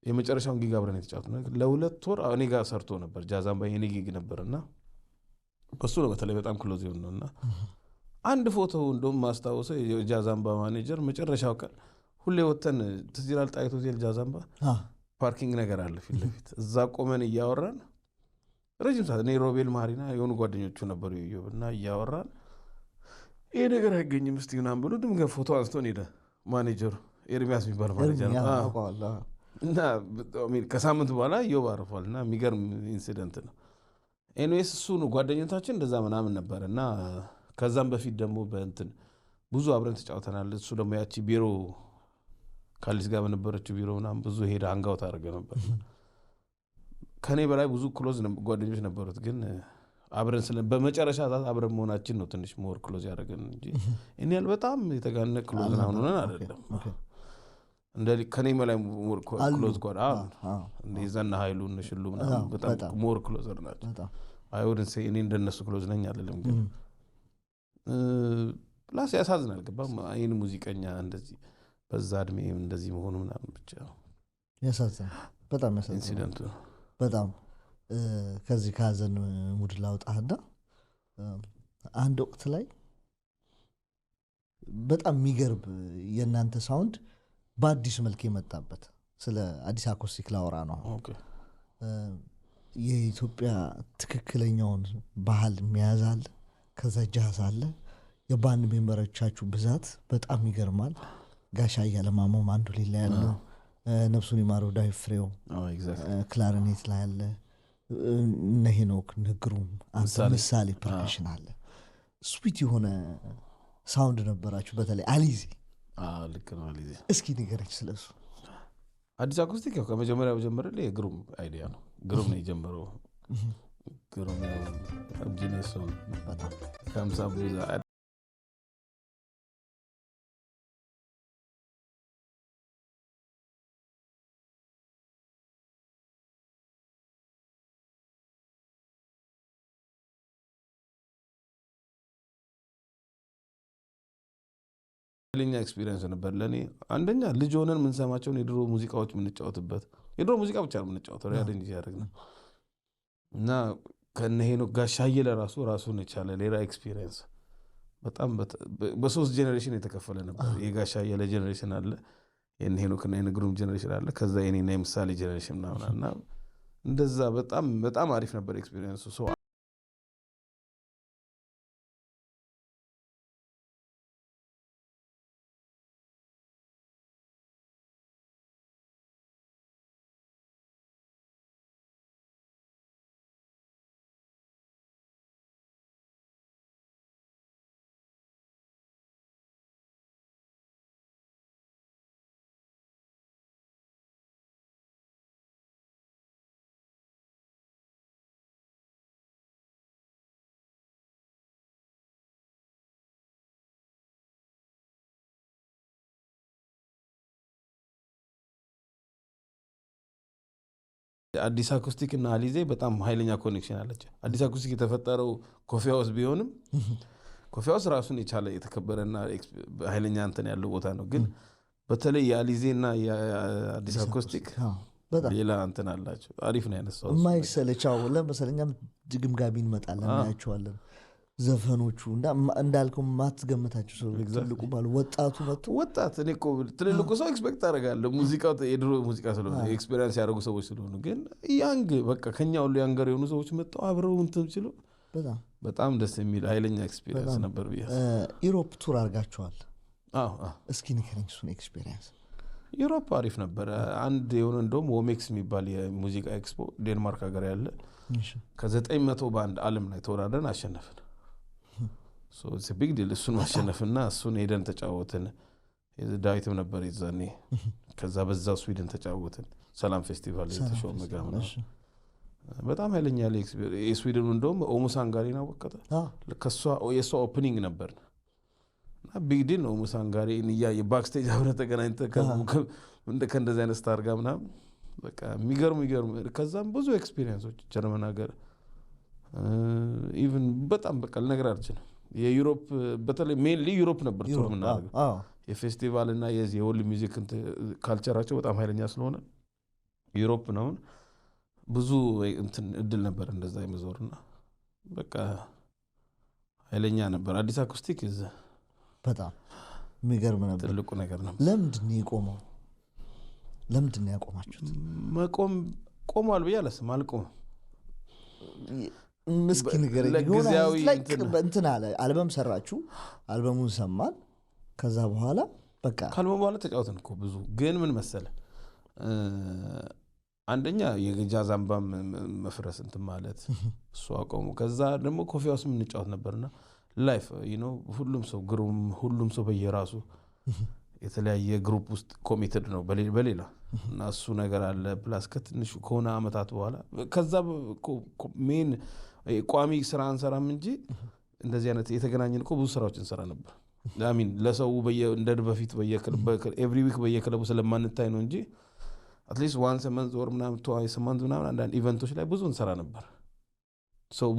የመጨረሻውን ጊግ አብረን የተጫወት ነው። ለ2 ወር እኔ ጋር ሰርቶ ነበር። ጃዛምባ የኔ ጊግ ነበርና እሱ ነው በተለይ በጣም ክሎዝ የሆነ ነውና አንድ ፎቶ እንደውም ማስታወሰው የጃዛምባ ማኔጀር መጨረሻው ቀን ሁሌ ወተን ትዝ ይላል ጣይቱ ሆቴል ጃዛምባ ፓርኪንግ ነገር አለ ፊት ለፊት እዛ ቆመን እያወራን ረጅም ሰዓት እኔ ሮቤል ማሪና የሆኑ ጓደኞቹ ነበሩ እና እያወራን ይሄ ነገር አይገኝም እስቲ ምናምን ብሎ ድንገት ፎቶ አንስቶን ሄደ ማኔጀሩ ኤርሚያስ የሚባል ማኔጀር እና ከሳምንት በኋላ ኢዮብ አርፏል እና የሚገርም ኢንሲደንት ነው። ኤንዌስ እሱ ነው ጓደኞታችን እንደዛ ምናምን ነበር እና ከዛም በፊት ደግሞ በእንትን ብዙ አብረን ተጫውተናል። እሱ ደግሞ ያቺ ቢሮ ካሊስ ጋር በነበረችው ቢሮ ምናምን ብዙ ሄደ አንጋው ታደርገ ነበር። ከኔ በላይ ብዙ ክሎዝ ጓደኞች ነበሩት ግን አብረን በመጨረሻ ሰዓት አብረን መሆናችን ነው ትንሽ ሞር ክሎዝ ያደረገን እንጂ እኔ ያል በጣም የተጋነ ክሎዝ ሆነን አይደለም። እንደ ከኔ በላይ ሞር ክሎዝ ጓድ እንደ ዘና ኃይሉ እንሽሉ ምናምን በጣም ሞር ክሎዘር ናቸው። አይወድን ሰይ እኔ እንደነሱ ክሎዝ ነኝ አይደለም ግን ፕላስ ያሳዝናል። ገባም አይን ሙዚቀኛ እንደዚህ በዛ እድሜ እንደዚህ መሆኑ ምናምን ብቻ ያሳዝናል። በጣም ያሳዝናል ኢንሲደንቱ በጣም ከዚህ ከሀዘን ሙድ ላውጣህና አንድ ወቅት ላይ በጣም የሚገርብ የእናንተ ሳውንድ በአዲስ መልክ የመጣበት ስለ አዲስ አኮስቲክ ላወራ ነው። የኢትዮጵያ ትክክለኛውን ባህል የሚያዛል ከዛ ጃዝ አለ። የባንድ ሜምበሮቻችሁ ብዛት በጣም ይገርማል። ጋሻ እያለማመም አንዱ ሌላ ያለው ነፍሱን ይማረው ዳዊት ፍሬው ክላሪኔት ላይ አለ። እነ ሄኖክ ንግሩም ምሳሌ ፐርካሽን አለ። ስዊት የሆነ ሳውንድ ነበራችሁ። በተለይ አሊዜ ልክ ነው። አሊዜ እስኪ ንገረኝ ስለሱ። አዲስ አኮስቲክ ያው ከመጀመሪያው ጀመረ የግሩም አይዲያ ነው። ግሩም ነው የጀመረው። ግሩም ጂኒየስ ነው በጣም ከምሳ ብዙ ለኛ ኤክስፒሪየንስ ነበር ለኔ። አንደኛ ልጅ ሆነን ምን ሰማቸውን የድሮ ሙዚቃዎች ምን ተጫወትበት የድሮ ሙዚቃ ብቻ ነው ምን ተጫወተው ያደኝ ያደርግና እና ከነ ሄኖክ ጋሻዬ ለራሱን የቻለ ሌላ ኤክስፒሪየንስ በጣም በሶስት ጄነሬሽን የተከፈለ ነበር። የጋሻዬ ለጄነሬሽን አለ፣ የነ ሄኖክና የነግሩም ጄነሬሽን አለ፣ ከዛ የኔና የምሳሌ ጄነሬሽን እና እንደዛ በጣም አሪፍ ነበር ኤክስፒሪየንሱ። ሶ አዲስ አኮስቲክ እና አሊዜ በጣም ኃይለኛ ኮኔክሽን አላቸው። አዲስ አኮስቲክ የተፈጠረው ኮፊ ሃውስ ቢሆንም ኮፊ ሃውስ ራሱን የቻለ የተከበረና ኃይለኛ እንትን ያለው ቦታ ነው። ግን በተለይ የአሊዜና የአዲስ አኮስቲክ ሌላ እንትን አላቸው። አሪፍ ነው ያነሳው የማይሰለቻው ለምሳሌኛም ድግምጋቢ እንመጣለን እናያቸዋለን። ዘፈኖቹ እንዳልከው ማትገምታቸው ሰው ትልቁ ባሉ ወጣት እኔ እኮ ትልልቁ ሰው ኤክስፔክት አደርጋለሁ ሙዚቃው የድሮ ሙዚቃ ስለሆነ ኤክስፔሪየንስ ያደረጉ ሰዎች ስለሆኑ፣ ግን ያንግ በቃ ከኛ ሁሉ ያንገር የሆኑ ሰዎች መጣው አብረው እንትን ሲሉ በጣም ደስ የሚል ኃይለኛ ኤክስፔሪየንስ ነበር ብዬ ኢሮፕ ቱር አድርጋችኋል? እስኪ ንገረኝ እሱን ኤክስፔሪየንስ። ዩሮፕ አሪፍ ነበር። አንድ የሆነ እንደውም ዎሜክስ የሚባል የሙዚቃ ኤክስፖ ዴንማርክ ሀገር ያለ ከ900 ባንድ ዓለም ላይ ተወዳድረን አሸነፍን። ሶ ኢትስ ቢግ ዲል እሱን ማሸነፍና እሱን ሄደን ተጫወትን። ዳዊትም ነበር ይዛኔ። ከዛ በዛው ስዊድን ተጫወትን ሰላም ፌስቲቫል የተሾመ ጋር በጣም ኃይለኛ የስዊድኑ እንደውም ኦሙሳንጋሪ ነው ወቀተ ለከሷ የሷ ኦፕኒንግ ነበር እና ቢግ ዲል ነው። ኦሙሳንጋሪ እንያ ባክስቴጅ አብረን ተገናኝተን ከእንደዚህ አይነት ስታር ጋር ምናምን በቃ የሚገርም ከዛም ብዙ ኤክስፒሪየንሶች ጀርመን ሀገር ኢቭን በጣም በቃ ልነግርህ አልችልም። የዩሮፕ በተለይ ሜንሊ ዩሮፕ ነበር ቱር የምናደርገው። የፌስቲቫል እና የወርልድ ሚውዚክ ካልቸራቸው በጣም ኃይለኛ ስለሆነ ዩሮፕ ነው ብዙ እንትን እድል ነበር እንደዛ የመዞርና በቃ ኃይለኛ ነበር። አዲስ አኮስቲክ በጣም የሚገርም ነበር። ትልቁ ነገር ነው። ለምንድን ነው የቆመው? ለምንድን ነው ያቆማችሁት? መቆም ቆሟል ብዬ አላስብም። አልቆመም። ምስኪን ነገር ለጊዜያዊ እንትን አለ። አልበም ሰራችሁ፣ አልበሙን ሰማን። ከዛ በኋላ በቃ ካልበም በኋላ ተጫወትን እኮ ብዙ። ግን ምን መሰለ አንደኛ የጃዝ አምባም መፍረስ እንትን ማለት እሱ አቆሙ። ከዛ ደግሞ ኮፊ ሃውስ የምንጫወት ነበርና ላይፍ ሁሉም ሰው ግሩም፣ ሁሉም ሰው በየራሱ የተለያየ ግሩፕ ውስጥ ኮሚትድ ነው በሌላ እና እሱ ነገር አለ። ፕላስ ከትንሹ ከሆነ አመታት በኋላ ከዛ ሜን ቋሚ ስራ አንሰራም እንጂ እንደዚህ አይነት የተገናኘን እኮ ብዙ ስራዎች እንሰራ ነበር። አሚን ለሰው እንደ በፊት ኤቭሪ ዊክ በየክለቡ ስለማንታይ ነው እንጂ አትሊስት ዋንስ መንዝ ወር ምናምን twice a month ምናምን አንዳንድ ኢቨንቶች ላይ ብዙ እንሰራ ነበር።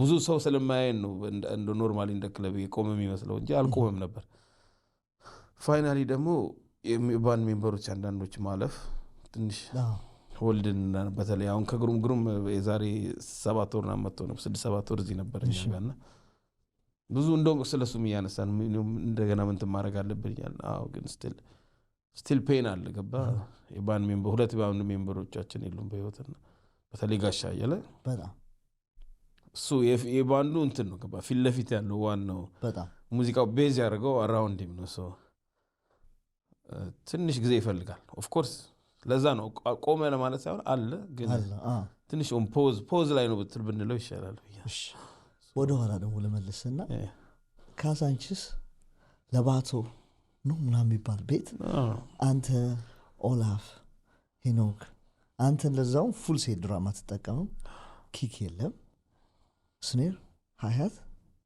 ብዙ ሰው ስለማያየን ነው እንደ ኖርማሊ እንደ ክለብ የቆመ የሚመስለው እንጂ አልቆመም ነበር። ፋይናሊ ደግሞ የባንድ ሜምበሮች አንዳንዶች ማለፍ ትንሽ ሆልድን በተለይ አሁን ከግሩም የዛሬ 7 ወር መጥቶ ነው 6-7 ወር እዚህ ነበር እኛ ጋርና ብዙ እንደውም ስለሱም እያነሳን እንደገና ምን ማድረግ አለብን ይላል። አዎ ግን ስቲል ፔን አለ። ገባ የባንድ ሜምበር 2 ባንድ ሜምበሮቻችን የሉም በህይወትና በተለይ ጋሻ ያለ በጣም እሱ የባንዱ እንትን ነው። ገባ ፊት ለፊት ያለው ዋናው በጣም ሙዚቃው ቤዝ ያደርገው አራውንድ ሂም ነው። ትንሽ ጊዜ ይፈልጋል። ኦፍ ኮርስ ለዛ ነው ቆመ ለማለት ሳይሆን አለ ግን ትንሽ ፖዝ ላይ ነው ብትል ብንለው ይሻላል። ወደ ኋላ ደግሞ ለመለስና ካዛንቺስ ለባቶ ነው ምናምን የሚባል ቤት አንተ ኦላፍ ሄኖክ አንተ ለዛው ፉል ሴት ድራማ ተጠቀመው። ኪክ የለም ስኔር ሃያት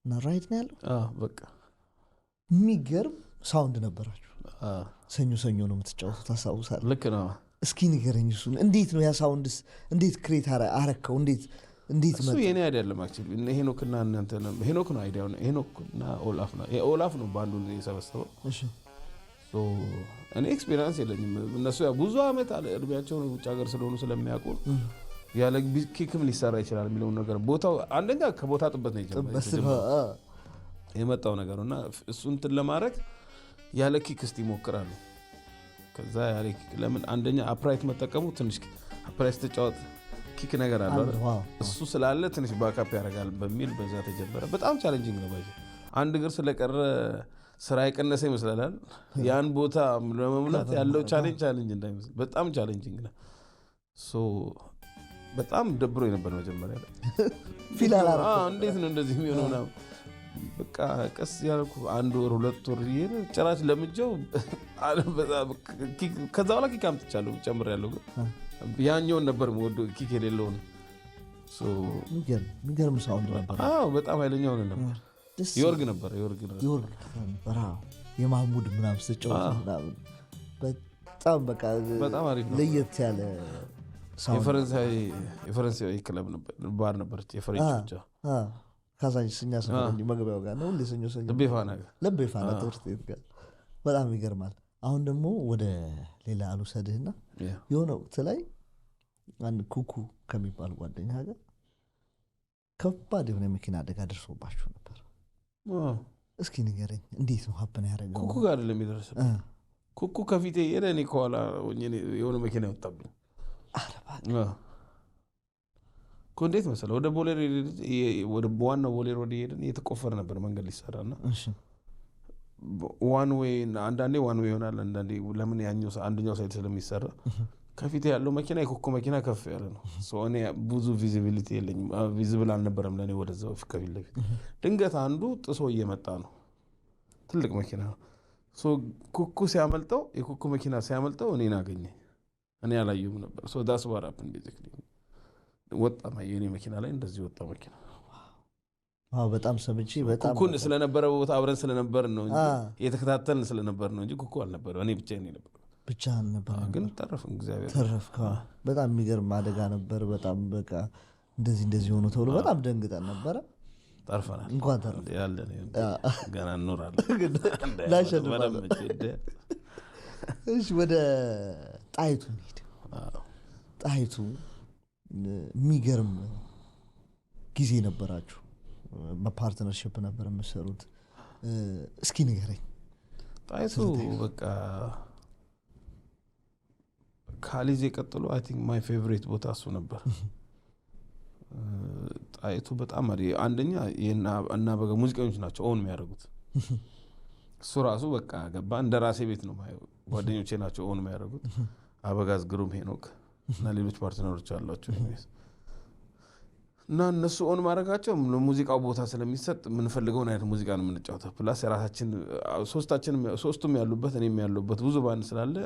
እና ራይት ነው ያለው። በቃ የሚገርም ሳውንድ ነበራችሁ። ሰኞ ነው የምትጫወቱት ታስታውሳለህ? ልክ ነው። እስኪ ንገረኝ እሱን እንዴት ነው ያ ሳውንድስ እንዴት ክሬት አረከው? እንዴት እሱ የኔ አይደለም አክቹሊ ሄኖክና እናንተ ነው። ሄኖክ ነው አይዲያው ነው። ሄኖክና ኦላፍ ነው ባንዱን የሰበሰበው። እሺ እኔ ኤክስፒሪየንስ የለኝም። እነሱ ያው ብዙ አመት እድሜያቸው ውጭ ሀገር ስለሆኑ ስለሚያውቁ ያለ ኪክም ሊሰራ ይችላል የሚለው ነገር ቦታው አንደኛ ከቦታ ጥበት ነው የመጣው ነገርና እሱን እንትን ለማድረግ ያለ ኪክ እስቲ ይሞክራሉ። ከዛ ያለ ኪክ ለምን አንደኛ አፕራይት መጠቀሙ ትንሽ አፕራይት ተጫወት ኪክ ነገር አለ እሱ ስላለ ትንሽ ባካፕ ያደርጋል በሚል በዛ ተጀመረ። በጣም ቻሌንጂንግ ነው። አንድ እግር ስለቀረ ስራ የቀነሰ ይመስላል። ያን ቦታ ለመሙላት ያለው ቻሌንጅ እንዳይመስል በጣም ቻሌንጂንግ ነው። በጣም ደብሮ ነበር መጀመሪያ ላይ ፊላላ እንዴት ነው እንደዚህ የሚሆነው ምናምን በቃ ቀስ ያልኩ 1 ወር 2 ወር ይሄን ጭራሽ ለምጄው ከዛ በኋላ ኪክ አምጥቻለሁ ጨምሬያለሁ። ግን ያኛውን ነበር ወዶ ኪክ የሌለውን የሚገርም ሳውንድ ነበር። በጣም ኃይለኛ ሆነ ነበር። ይወርግ ነበር የማህሙድ ምናምን ስጫወት ምናምን በጣም በቃ በጣም አሪፍ ነው። ለየት ያለ የፈረንሳይ ክለብ ነበር ባር ነበር የፈረንጆች ካዛንቺስ እኛ ሰፈር መግቢያው ጋር ነው። ሰኞ ለቤፋና ትምህርት ቤት ጋር በጣም ይገርማል። አሁን ደግሞ ወደ ሌላ አልወሰድህና የሆነ ወቅት ላይ አንድ ኩኩ ከሚባል ጓደኛ ጋር ከባድ የሆነ መኪና አደጋ ደርሶባችሁ ነበር። እስኪ ንገረኝ እንዴት ነው ሀፕን ያደረገው? ኩኩ ጋር አይደለም የደረሰብኝ። ኩኩ ከፊቴ ሄደ፣ እኔ ከኋላ የሆነ መኪና ያወጣብኝ። እንዴት መሰለህ ወደ ዋናው ቦሌ ሮድ ሄደን እየተቆፈረ ነበር መንገድ ሊሰራና ዋን ዌይ አንዳንዴ ዋን ዌይ ይሆናል አንዳንዴ ለምን ያኛው አንደኛው ሳይድ ስለሚሰራ ከፊቴ ያለው መኪና የኩኩ መኪና ከፍ ያለ ነው። እኔ ብዙ ቪዚቢሊቲ የለኝም፣ ቪዚብል አልነበረም ለእኔ ወደዛው ከፊት ለፊት። ድንገት አንዱ ጥሶ እየመጣ ነው፣ ትልቅ መኪና ነው። ኩኩ ሲያመልጠው የኩኩ መኪና ሲያመልጠው እኔን አገኘ፣ እኔ አላየሁም ነበር። ዳስ ዋራፕን ቤዚክሊ ወጣ የኔ መኪና ላይ እንደዚህ ወጣ መኪና። በጣም ሰምቼ በጣም ኩኩን ስለነበረ ቦታ አብረን ስለነበር ነው እንጂ የተከታተልን ስለነበር ነው እንጂ ኩኩ አልነበረም። እኔ ብቻዬን ነበር ብቻህን ነበር ግን ተረፍን። እግዚአብሔር ተረፍክ። በጣም የሚገርም አደጋ ነበር። በጣም በቃ እንደዚህ ሆኖ ተብሎ በጣም ደንግጠን ነበረ። ተርፈናል። እንኳን ተረፍ ያለን ገና እንኖራለን። እሺ ወደ ጣይቱ እንሂድ። ጣይቱ የሚገርም ጊዜ ነበራችሁ። በፓርትነርሺፕ ነበር የምትሰሩት። እስኪ ንገረኝ። ጣይቱ በቃ ካሊዜ ቀጥሎ አይ ቲንክ ማይ ፌቨሪት ቦታ እሱ ነበር። ጣይቱ በጣም አንደኛ እና በጋ ሙዚቀኞች ናቸው ኦን የሚያደርጉት። እሱ ራሱ በቃ ገባ እንደ ራሴ ቤት ነው ማየው። ጓደኞቼ ናቸው ኦን የሚያደርጉት። አበጋዝ ግሩም፣ ሄኖክ እና ሌሎች ፓርትነሮች አሏቸው እና እነሱ ኦን ማድረጋቸው ሙዚቃው ቦታ ስለሚሰጥ የምንፈልገውን አይነት ሙዚቃ ነው የምንጫወተው። ፕላስ የራሳችን ሶስቱም ያሉበት እኔም ያሉበት ብዙ ባንድ ስላለ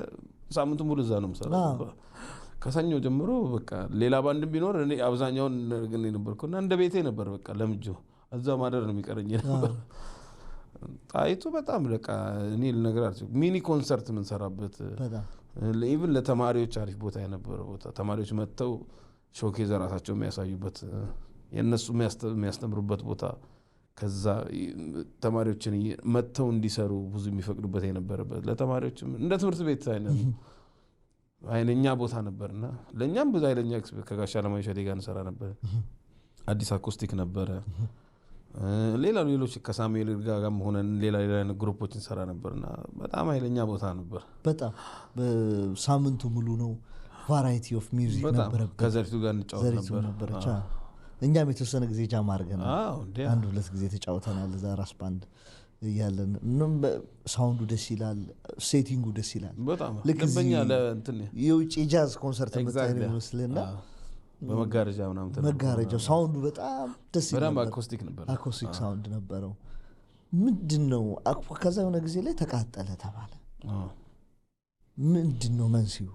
ሳምንቱን ሙሉ እዛ ነው የምሰራው። ከሰኞ ጀምሮ በቃ ሌላ ባንድ ቢኖር እኔ አብዛኛውን ግን ነበርኩና እንደ ቤቴ ነበር። በቃ ለምጆ እዛ ማደር ነው የሚቀረኝ ነበር። ጣይቱ በጣም በቃ እኔ ልነግርህ አልችልም። ሚኒ ኮንሰርት የምንሰራበት ኢቭን ለተማሪዎች አሪፍ ቦታ የነበረ ቦታ፣ ተማሪዎች መጥተው ሾኬዝ ራሳቸው የሚያሳዩበት የነሱ የሚያስተምሩበት ቦታ፣ ከዛ ተማሪዎችን መጥተው እንዲሰሩ ብዙ የሚፈቅዱበት የነበረበት ለተማሪዎችም እንደ ትምህርት ቤት አይነት አይነኛ ቦታ ነበርና ለኛም ብዙ አይለኛ ከጋሽ አለማየሁ እሸቴ ጋር እንሰራ ነበር። አዲስ አኮስቲክ ነበረ። ሌሎች ከሳሙኤል ጋር ሆነን ሌላ ግሩፖች እንሰራ ነበርና በጣም አይለኛ ቦታ ነበር። በጣም ሳምንቱ ሙሉ ነው። ቫራይቲ ኦፍ ሚውዚክ ነበር። ከዘሪቱ ጋር እንጫወት ነበር። እኛም የተወሰነ ጊዜ ጃም አድርገናል። አንድ ሁለት ጊዜ ተጫውተናል እዛ ራስ ባንድ እያለን። ሳውንዱ ደስ ይላል፣ ሴቲንጉ ደስ ይላል። በጣም ልክበኛ ለእንትን የውጭ ጃዝ ኮንሰርት መጣኝ መስልና በመጋረጃ ምናምን መጋረጃው ሳውንዱ በጣም ደስ ይላል። በጣም አኮስቲክ ነበር። አኮስቲክ ሳውንድ ነበረው። ምንድነው ከዛ የሆነ ጊዜ ላይ ተቃጠለ ተባለ። ምንድነው መንስኤው?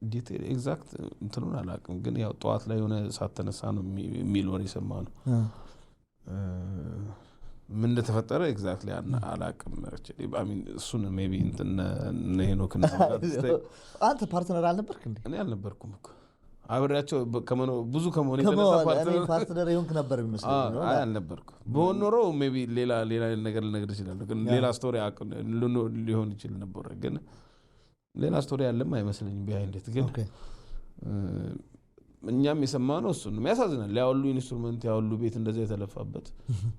ዲቴል ኤግዛክት እንትኑን አላውቅም፣ ግን ያው ጠዋት ላይ የሆነ እሳት ተነሳ ነው የሚል ወሬ የሰማነው። ምን እንደተፈጠረ ኤግዛክትሊ አላውቅም። እሱን ሜይ ቢ ሄኖክ አንተ ፓርትነር አልነበርክ እንዴ? እኔ አልነበርኩም እኮ አብሬያቸው ብዙ ከመሆኔ ፓርትነር የሆንክ ነበር የሚመስለኝ። አልነበርኩም። በሆን ኖሮ ሜይ ቢ ሌላ ነገር ልነግርህ እችላለሁ፣ ግን ሌላ ስቶሪ ሊሆን ይችል ነበረ፣ ግን ሌላ ስቶሪ ያለም አይመስለኝም። ቢሃይንድ ግን እኛም የሰማነው እሱን ነው። ያሳዝናል። ያውሉ ኢንስትሩመንት ያውሉ ቤት እንደዛ የተለፋበት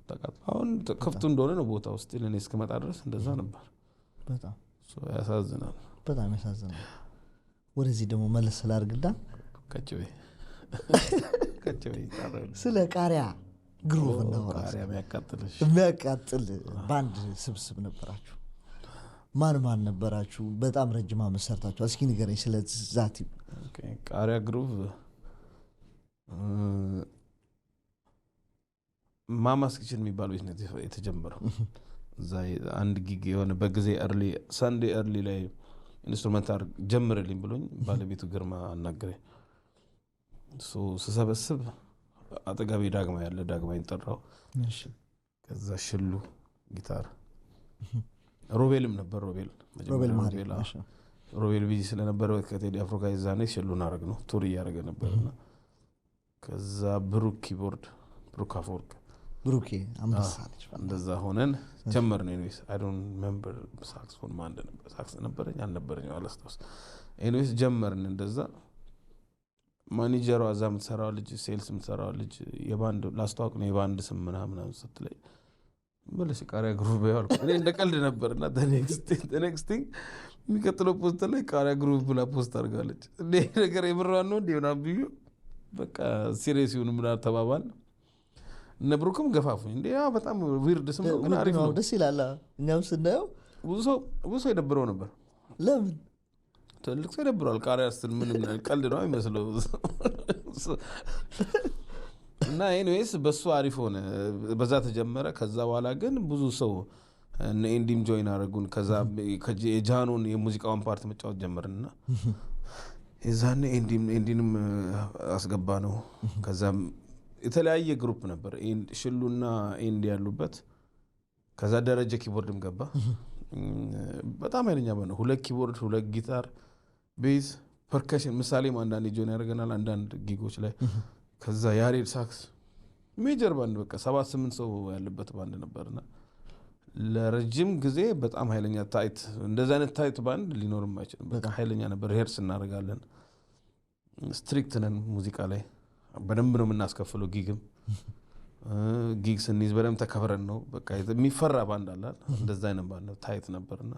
ተቃጥሎ አሁን ክፍቱ እንደሆነ ነው ቦታ ውስጥ ለኔ እስከመጣ ድረስ እንደዛ ነበር። በጣም ያሳዝናል። በጣም ያሳዝናል። ወደዚህ ደግሞ መለስ ስላርግዳ ከጨቤ ስለ ቃሪያ ግሩቭ እናወራ። ቃሪያ የሚያቃጥል ባንድ ስብስብ ነበራችሁ። ማን ነበራችሁ? በጣም ረጅም ዓመት ሰርታችሁ። እስኪ ንገረኝ ስለ ዛቲ። ቃሪያ ግሩቭ ማማስ ኪችን የሚባል ቤት ነው የተጀመረው። እዛ አንድ ጊግ የሆነ በጊዜ ሳንዴ ኤርሊ ላይ ኢንስትሩመንት ጀምርልኝ ብሎኝ ባለቤቱ ግርማ አናገረኝ። ስሰበስብ አጠገቤ ዳግማ ያለ ዳግማ ይንጠራው። ከዛ ሽሉ ጊታር፣ ሮቤልም ነበር። ሮቤል ቢዚ ስለነበረ ከቴዲ አፍሮ ጋር ይዛኔ ሽሉን አረግ ነው ቱር እያደረገ ነበርና ከዛ ብሩክ ኪቦርድ፣ ብሩክ አፎርድ፣ ብሩኬ አምባሳለች እንደዛ ሆነን ጀመርን። ኤኒዌይስ አይ ዶንት ሪሜምበር ሳክስፎን ማን ነበር፣ ሳክስ ነበረኝ አልነበረኝ አላስታውስ። ኤኒዌይስ ጀመርን እንደዛ። ማኔጀሯ እዛ የምትሰራው ልጅ ሴልስ የምትሰራው ልጅ የባንድ ላስተዋውቅ ነው የባንድ ስም ምናምን ስትለኝ በለሽ ቃሪያ ግሩቭ ያልኩ እኔ እንደ ቀልድ ነበርና ኔክስት ቲንግ የሚቀጥለው ፖስት ላይ ቃሪያ ግሩቭ ብላ ፖስት አድርጋለች። እንደ ነገር የምራን ነው እንዲሆን አብዩ በቃ ሲሪየስ ይሁን ምናምን ተባባል። እነ ብሩክም ገፋፉኝ። እንዴ በጣም ዊርድ ስም ግን አሪፍ ነው ደስ ይላል። እኛም ስናየው ብዙ ሰው የደብረው ነበር። ለምን ትልቅ ሰው ይደብረዋል። ቃሪያ ስትል ምንም ቀልድ ነው አይመስለው። እና ኤኒዌይስ በሱ አሪፍ ሆነ፣ በዛ ተጀመረ። ከዛ በኋላ ግን ብዙ ሰው እነ ኤንዲም ጆይን አደረጉን። ከዛ የጃኖን የሙዚቃውን ፓርት መጫወት ጀመርንና የዛኔ ኤንዲንም አስገባ ነው። ከዛም የተለያየ ግሩፕ ነበር ሽሉና ኤንዲ ያሉበት። ከዛ ደረጀ ኪቦርድም ገባ። በጣም ኃይለኛ ነው። 2 ኪቦርድ፣ 2 ጊታር፣ ቤዝ፣ ፐርከሽን ምሳሌም አንዳንድ ጆን ያደርገናል አንዳንድ ጊጎች ላይ። ከዛ ያሬድ ሳክስ፣ ሜጀር ባንድ በቃ 7-8 ሰው ያለበት ባንድ ነበርና ለረጅም ጊዜ በጣም ኃይለኛ ታይት፣ እንደዛ አይነት ታይት ባንድ ሊኖርም አይችልም። በቃ ኃይለኛ ነበር። ሄርስ እናደርጋለን፣ ስትሪክት ነን ሙዚቃ ላይ በደንብ ነው የምናስከፍለው ጊግም ጊግ ስንይዝ በደምብ ተከብረን ነው በቃ የሚፈራ ባንድ አለ እንደዛ አይነት ባንድ ታይት ነበርና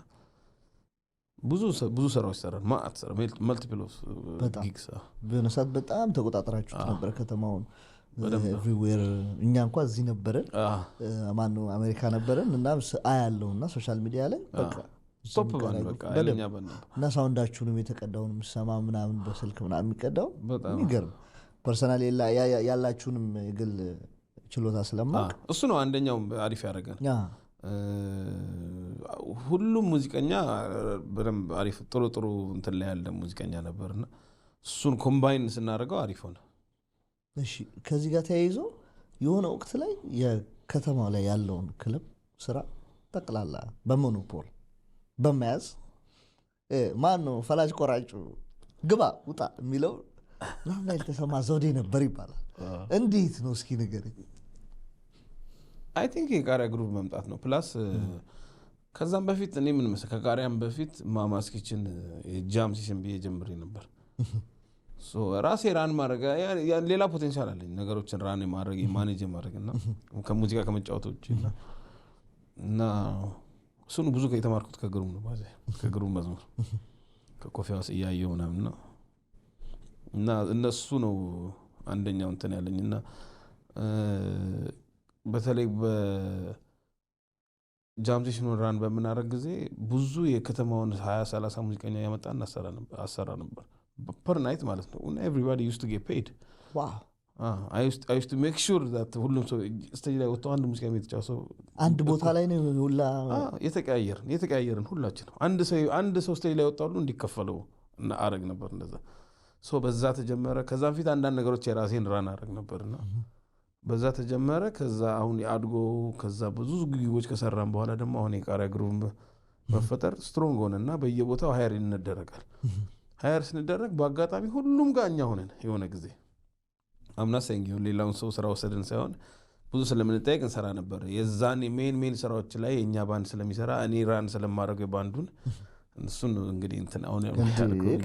ብዙ ስራዎች ሰራን ማአት ሰራ መልቲፕል ኦፍ ጊግስ በነሳት በጣም ተቆጣጣራችሁት ነበር ከተማውን ኤቭሪዌር እኛ እንኳን እዚህ ነበረን ማነው አሜሪካ ነበረን እና አያለውና ሶሻል ሚዲያ ላይ በቃ ቶፕ ባንድ በቃ አይለኛ ባንድ እና ሳውንዳችሁንም የተቀዳውን ሰማ ምናምን በስልክ ምናምን የሚቀዳው የሚገርም ፐርሰናል ያላችሁንም የግል ችሎታ ስለማቅ እሱ ነው አንደኛው አሪፍ ያደረገን ሁሉም ሙዚቀኛ በደንብ አሪፍ ጥሩ እንትን ላይ ያለ ሙዚቀኛ ነበርና እሱን ኮምባይን ስናደርገው አሪፍ ሆነ እሺ ከዚህ ጋር ተያይዞ የሆነ ወቅት ላይ የከተማው ላይ ያለውን ክለብ ስራ ጠቅላላ በሞኖፖል በመያዝ ማን ነው ፈላጭ ቆራጩ ግባ ውጣ የሚለው ምናምን ላይ ተሰማ ዘውዴ ነበር ይባላል እንዴት ነው እስኪ ንገረኝ አይ ቲንክ የቃሪያ ግሩፕ መምጣት ነው ፕላስ ከዛም በፊት እኔ ምን መሰለህ ከቃሪያም በፊት ማማስ ኪችን ጃም ሲስተም ጀምሬ ነበር ሶ ራሴ ራን ማድረግ ሌላ ፖቴንሻል አለኝ ነገሮችን ራን ማድረግ ማኔጅ ማድረግና ከሙዚቃ ከመጫወት ውጪ እና እሱን ብዙ ከተማርኩት ከግሩም ነው ማለት ከግሩም መዝሙር ከኮፊያስ እያየው ምናምን ነው እና እነሱ ነው አንደኛው እንትን ያለኝና በተለይ በጃም ሲሽን ራን በመናረግ ጊዜ ብዙ የከተማውን 20-30 ሙዚቀኛ ያመጣን አሰራ ነበር per night ማለት ነው and everybody used to get paid wow I used to make sure that ሁሉም ሰው ስቴጅ ላይ ወጥቶ አንድ ሙዚቃ የሚጫወተው አንድ ቦታ ላይ ነው ሁላ የተቀያየርን ሁላችን አንድ ሰው ስቴጅ ላይ ወጣው እንዲከፈለው እና አረግ ነበር እንደዛ ሶ በዛ ተጀመረ ከዛም ፊት አንዳንድ ነገሮች የራሴን ራን አረግ ነበርና በዛ ተጀመረ ከዛ አሁን ያድጎ ከዛ ብዙ ግግቦች ከሰራን በኋላ ደግሞ አሁን የቃሪያ ግሩፕ መፈጠር ስትሮንግ ሆነና በየቦታው ሃየር ይነደረጋል ሃየር ስንደረግ በአጋጣሚ ሁሉም ጋኛ ሆነን የሆነ ጊዜ አምና ሰንጊው ሌላውን ሰው ስራ ወሰደን ሳይሆን ብዙ ስለምንጠይቅ እንሰራ ነበር የዛን ሜን ስራዎች ላይ የኛ ባንድ ስለሚሰራ እኔ ራን ስለማረገው ባንዱን እሱን እንግዲህ እንትን አሁን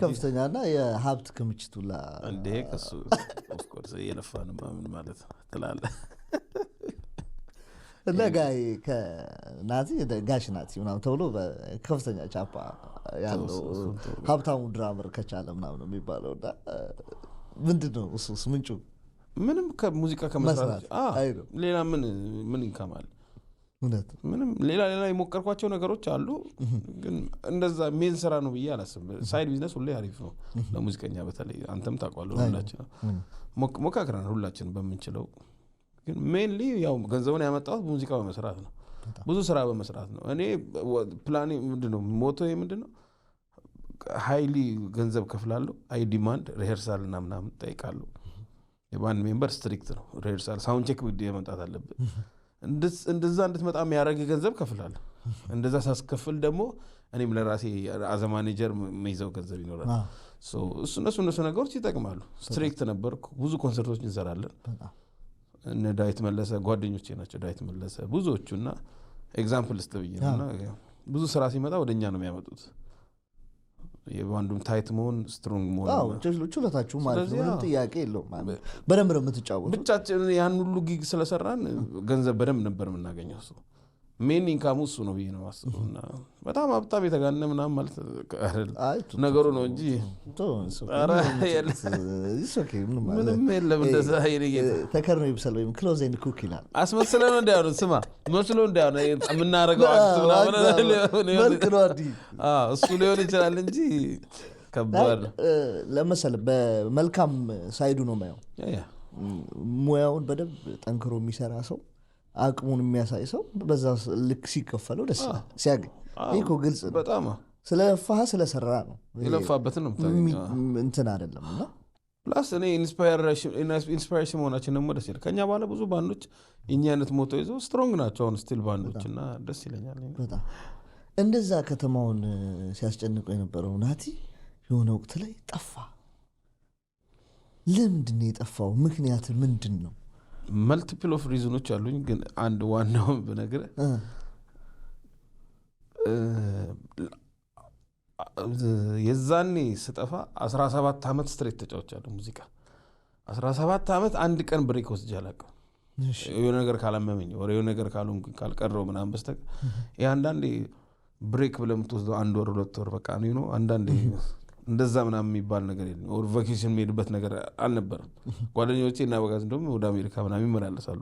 ከፍተኛና የሀብት ክምችቱላ እንዴ ከሱ ኦፍ ኮርስ የለፋን ምን ማለት ትላለ ለጋይ ከናዚ ጋሽ ናቲ ምናምን ተብሎ ከፍተኛ ቻፓ ያለው ሀብታሙ ድራመር ከቻለ ምናምን ነው የሚባለውና ምንድነው እሱስ ምንጩ ምንም ከሙዚቃ ከመስራት ሌላ ምን ይንከማል ምንም ሌላ የሞከርኳቸው ነገሮች አሉ ግን እንደዛ ሜን ስራ ነው ብዬ አላስብም ሳይድ ቢዝነስ ሁሌ አሪፍ ነው ለሙዚቀኛ በተለይ አንተም ታውቃለህ ሁላችን ሞካክረናል ሁላችን በመንችለው ግን ሜንሊ ያው ገንዘቡን ያመጣው ሙዚቃ በመስራት ነው ብዙ ስራ በመስራት ነው እኔ ፕላኔ ምንድነው ሞቶዬ ምንድነው ሃይሊ ገንዘብ ከፍላለሁ አይ ዲማንድ ሪሄርሳል እና ምናምን ጠይቃለሁ የባንድ ሜምበር ስትሪክት ነው ሪሄርሳል ሳውንድ ቼክ ብቻ መምጣት አለበት እንደዛ እንድትመጣ የሚያረግ ገንዘብ ከፍላለሁ እንደዛ ሳስከፍል ደግሞ እኔም ለራሴ አዘ ማኔጀር መይዘው ገንዘብ ይኖራል ሶ እነሱ ነገሮች ይጠቅማሉ ስትሪክት ነበርኩ ብዙ ኮንሰርቶች እንሰራለን እነ ዳዊት መለሰ ጓደኞቼ ናቸው ዳዊት መለሰ ብዙዎቹና ኤግዛምፕል ስተብየና ብዙ ስራ ሲመጣ ወደኛ ነው የሚያመጡት የባንዱም ታይት መሆን ስትሮንግ መሆን ችሎታችሁ ማለት ነው ምንም ጥያቄ የለውም በደንብ ነው የምትጫወቱት ብቻችን ያን ሁሉ ጊግ ስለሰራን ገንዘብ በደንብ ነበር የምናገኘው እሱ ሜን ኢንካሙ እሱ ነው ብዬ ነው ማስበውና በጣም ሀብታም የተጋነ ምናምን ማለት ነገሩ ነው እንጂ ምንም የለም እንደዛ ተከርነው ይብሰል ወይም ክሎዝ ኤንድ ኩክ ይላል አስመስለን ነው እንዳይሆን ስማ መስሎ እንዳይሆን የምናደርገው አክት ምናምን እሱ ሊሆን ይችላል እንጂ ከባድ ለምሳሌ በመልካም ሳይዱ ነው ማየው ሙያውን በደንብ ጠንክሮ የሚሰራ ሰው አቅሙን የሚያሳይ ሰው በዛ ልክ ሲከፈለው ደስ ሲያገኝ ይሄኮ ግልጽ ነው በጣም ስለፋህ ስለሰራ ነው ይለፋበትን ነው የምታገኘው እንትን አይደለምና ፕላስ እኔ ኢንስፓይሬሽን መሆናችን ደግሞ ደስ ይላል ከኛ በኋላ ብዙ ባንዶች እኛ አይነት ሞቶ ይዘው ስትሮንግ ናቸው አሁን ስቲል ባንዶችና ደስ ይለኛል በጣም እንደዛ ከተማውን ሲያስጨንቀው የነበረው ናቲ የሆነ ወቅት ላይ ጠፋ ለምንድን ነው የጠፋው ምክንያት ምንድን ነው መልቲፕል ኦፍ ሪዝኖች አሉኝ ግን አንድ ዋናው በነገር የዛኔ ስጠፋ 17 አመት ስትሬት ተጫውቻለሁ ሙዚቃ 17 አመት አንድ ቀን ብሬክ ወስጄ አላውቅም የሆነ ነገር ካላመመኝ ወር የሆነ ነገር ካልቀረው ምናምን በስተቀር አንዳንዴ ብሬክ ብለህ የምትወስደው 1 ወር 2 ወር በቃ ነው። አንዳንዴ እንደዛ ምናምን የሚባል ነገር የለም። ኦር ቫኬሽን የሚሄድበት ነገር አልነበረም። ጓደኞቼ እና በጋዝ እንደውም ወደ አሜሪካ ምናምን ይመላለሳሉ።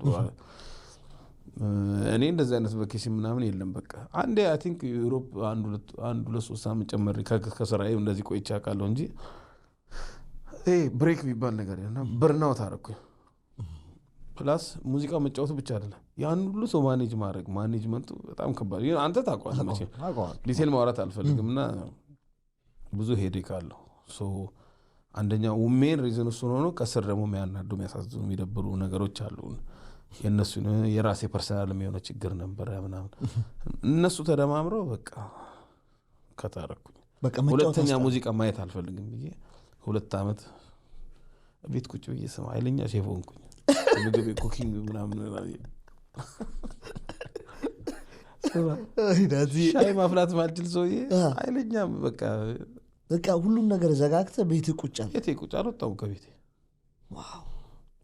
እኔ እንደዚህ አይነት ቫኬሽን ምናምን የለም። በቃ አንዴ አይ ቲንክ ዩሮፕ 1-2-3 ሳምንት ጨመር ከስራዬ እንደዚህ ቆይቼ አውቃለሁ እንጂ ብሬክ የሚባል ነገር እና በርናውት አደረኩኝ። ፕላስ ሙዚቃ መጫወቱ ብቻ አይደለም ያን ሁሉ ሰው ማኔጅመንቱ በጣም ከባድ። አንተ ታውቀዋለህ መቼም ዲቴል ማውራት አልፈልግም እና ብዙ ሄዴክ አለው። አንደኛው ሜን ሪዝን እሱ ሆኖ ከስር ደግሞ የሚያናዱ የሚያሳዝኑ የሚደብሩ ነገሮች አሉ። የእነሱን የራሴ ፐርሰናል የሚሆነ ችግር ነበር ምናምን እነሱ ተደማምረው በቃ ከታረኩኝ። ሁለተኛ ሙዚቃ ማየት አልፈልግም ብዬ 2 ዓመት ቤት ቁጭ ብዬ ስማ ኃይለኛ ሼፍ ሆንኩኝ። ምግብ ኩኪንግ ምናምን ሻይ ማፍላት ማልችል ሰውዬ ኃይለኛ በቃ ሁሉም ነገር ዘጋግተህ ቤት ቁጭ አለ። ቤቴ ቁጭ አልወጣሁም ከቤቴ። ዋው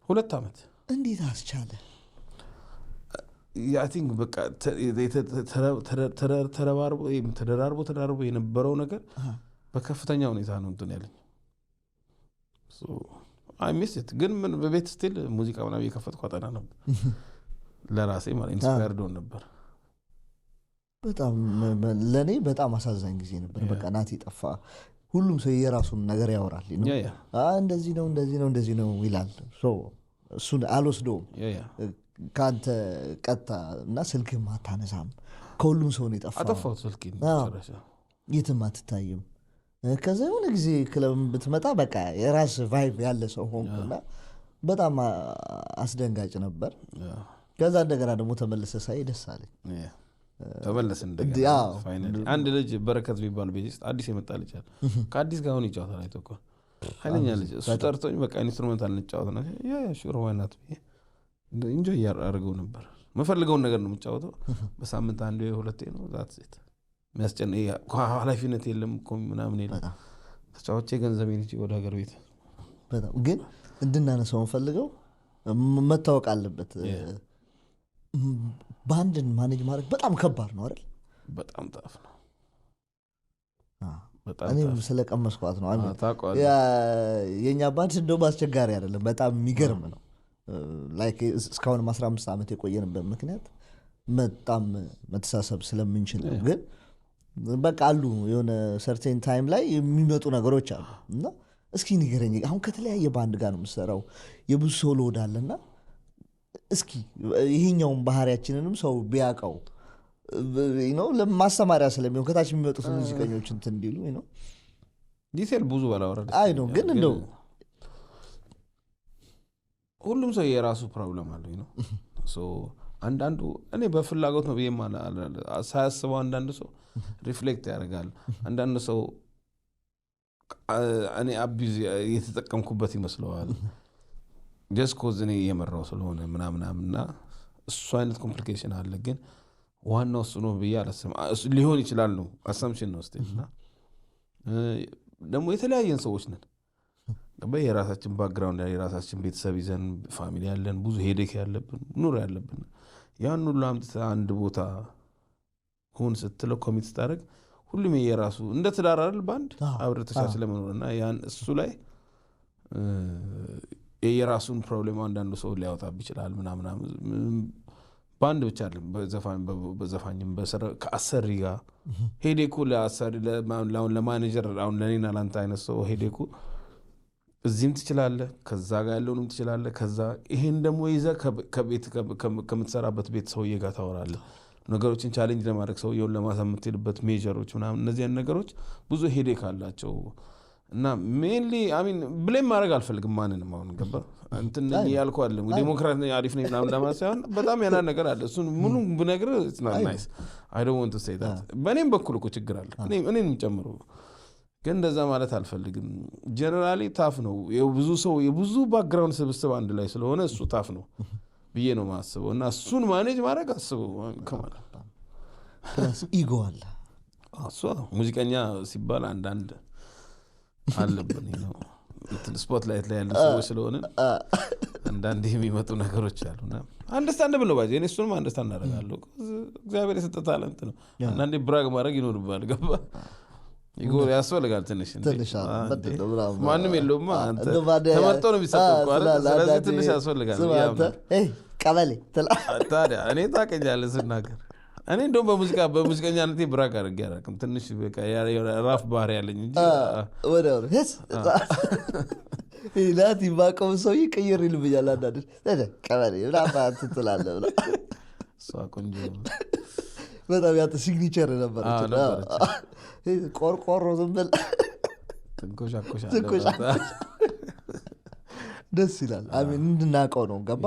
2 ዓመት እንዴት አስቻለ? አይ ቲንክ በቃ ተደራርቦ የነበረው ነገር በከፍተኛ ሁኔታ ነው እንትን ያለኝ። አይ ሚስ ኢት ግን ምን በቤት ስቲል ሙዚቃ ምናምን እየከፈትኩ አጠና ነበር ለራሴ ማለት ኢንስፓየርድ ሆን ነበር። በጣም ለኔ በጣም አሳዛኝ ጊዜ ነበር። በቃ ናቲ ጠፋ። ሁሉም ሰው የራሱን ነገር ያወራል ነው እንደዚህ ነው ይላል። እሱን አልወስደውም ከአንተ ቀጥታ እና ስልክህም አታነሳም። ከሁሉም ሰው ነው የጠፋ። አጠፋሁት ስልኬን የትም አትታይም። ከዛ የሆነ ጊዜ ክለብ ብትመጣ በቃ የራስ ቫይብ ያለ ሰው ሆንኩና በጣም አስደንጋጭ ነበር። ከዛ እንደገና ደግሞ ተመለሰ ሳይ ደስ አለኝ። ተመለሰ እንደገና ፋይናሊ አንድ ልጅ በረከት የሚባል ቤት ውስጥ አዲስ የመጣ ልጅ አለ። ከአዲስ ጋር አሁን ይጫወታል። አይተህ እኮ ኃይለኛ ልጅ እሱ ጠርቶኝ በቃ ኢንስትሩሜንታል እንጫወት ነው ሹር ዋይናት ኢንጆይ ያደርገው ነበር። መፈልገውን ነገር ነው የምጫወተው። በሳምንት 1-2 ነው ዛት ሴት የሚያስጨን ኃላፊነት የለም እኮ ምናምን የለም። ተጫዋቼ ገንዘቤን እንጂ ወደ ሀገር ቤት በጣም ግን እንድናነሳው ፈልገው መታወቅ አለበት። ባንድን ማኔጅ ማድረግ በጣም ከባድ ነው አይደል? በጣም ጣፍ ነው። እኔም ስለቀመስኳት ነው። የኛ ባንድ እንደውም አስቸጋሪ አይደለም፣ በጣም የሚገርም ነው። ላይክ እስካሁን 15 ዓመት የቆየንበት ምክንያት በጣም መተሳሰብ ስለምንችል ነው። ግን በቃ አሉ የሆነ ሰርቴን ታይም ላይ የሚመጡ ነገሮች አሉ እና እስኪ ንገረኝ። አሁን ከተለያየ ባንድ ጋር ነው የምሰራው፣ የብዙ ሰው ሎድ አለና እስኪ ይሄኛውን ባህሪያችንንም ሰው ቢያውቀው ለማስተማሪያ ስለሚሆን ከታች የሚመጡት ሙዚቀኞች እንትን እንዲሉ ዲቴል ብዙ ባላወራ አይ ነው። ግን እንደው ሁሉም ሰው የራሱ ፕሮብለም አለው ነው። አንዳንዱ እኔ በፍላጎት ነው ብዬ ሳያስበው አንዳንድ ሰው ሪፍሌክት ያደርጋል። አንዳንድ ሰው እኔ አቢዝ የተጠቀምኩበት ይመስለዋል ጀስት ኮዝ እኔ እየመራው ስለሆነ ምናምናምና እሱ አይነት ኮምፕሊኬሽን አለ። ግን ዋናው እሱ ነው ብዬ አላስብም። ሊሆን ይችላል ነው አሳምፕሽን ነው ስቴና ደግሞ የተለያየን ሰዎች ነን። የራሳችን ባክግራውንድ የራሳችን ቤተሰብ ይዘን ፋሚሊ ያለን ብዙ ሄዴክ ያለብን ኑሮ ያለብን ያን ሁሉ አምጥተህ አንድ ቦታ ሁን ስትለው ኮሚት ስታደርግ ሁሉም የራሱ እንደ ትዳር አይደል ባንድ አብረህ ተቻችለህ ለመኖርና ያን እሱ ላይ የራሱን ፕሮብሌም አንዳንዱ ሰው ሊያወጣብ ይችላል ምናምን ባንድ ብቻ አይደለም በዘፋኝም ከአሰሪ ጋር ሄዴኩ ለአሰሪ ለማኔጀር አሁን ለኔና ላንተ አይነት ሰው ሄዴኩ እዚህም ትችላለህ ከዛ ጋር ያለውንም ትችላለህ ከዛ ይሄን ደግሞ ይዘህ ከቤት ከምትሰራበት ቤት ሰውዬ ጋር ታወራለህ ነገሮችን ቻሌንጅ ለማድረግ ሰውየውን ለማሳመት የምትሄድበት ሜጀሮች ምናምን እነዚያን ነገሮች ብዙ ሄዴክ አላቸው እና ሜንሊ አሚን ብሌም ማድረግ አልፈልግም ማንንም አሁን ገባ እንትን ያልኩህ አይደለም ዲሞክራት ነኝ አሪፍ ነኝ ምናምን ለማለት ሳይሆን በጣም ያና ነገር አለ እሱን ሙሉ ብነግርህ it's not nice I don't want to say that በእኔም በኩል እኮ ችግር አለ እኔንም ጨምሮ ግን እንደዛ ማለት አልፈልግም ጀነራሊ ታፍ ነው የብዙ ሰው የብዙ ባክግራውንድ ስብስብ አንድ ላይ ስለሆነ እሱ ታፍ ነው ብዬ ነው ማስበው እና እሱን ማኔጅ ማድረግ አስበው ከማለት ፕላስ ኢጎ አለ እሱ ሙዚቀኛ ሲባል አንዳንድ አለብን ነው ስፖትላይት ላይ ያለ ሰዎች ስለሆነ አንዳንድ የሚመጡ ነገሮች አሉና አንደርስታንደብል ነው ባይዘ እኔ እሱንም አንደርስታንድ አደርጋለሁ። እግዚአብሔር የሰጠ ታለንት ነው። አንዳንዴ ብራግ ማድረግ ይኖርብሃል። ገባ ይጎር ያስፈልጋል ትንሽ ማንም የለውማ ተመርጦ ነው የሚሰጠው። ስለዚህ ትንሽ ያስፈልጋል። ቀበሌ ታዲያ እኔ ታውቀኛለህ ስናገር እኔ እንደውም በሙዚቀኛነቴ ብራግ አድርጌ አላውቅም። ትንሽ ራፍ ባህሪ ያለኝ እንጂ ናት የማውቀው ሰውዬ ቅይር ይልብኛል። አንዳንድ ቀበሌ ምናምን ትላለህ ብላ እሷ ቆንጆ በጣም ያንተ ሲግኒቸር ነበረች። ቆርቆሮ ዝም ብለህ ትንኮሻኮሻለህ። ደስ ይላል። አሜን እንድናውቀው ነው። ገባ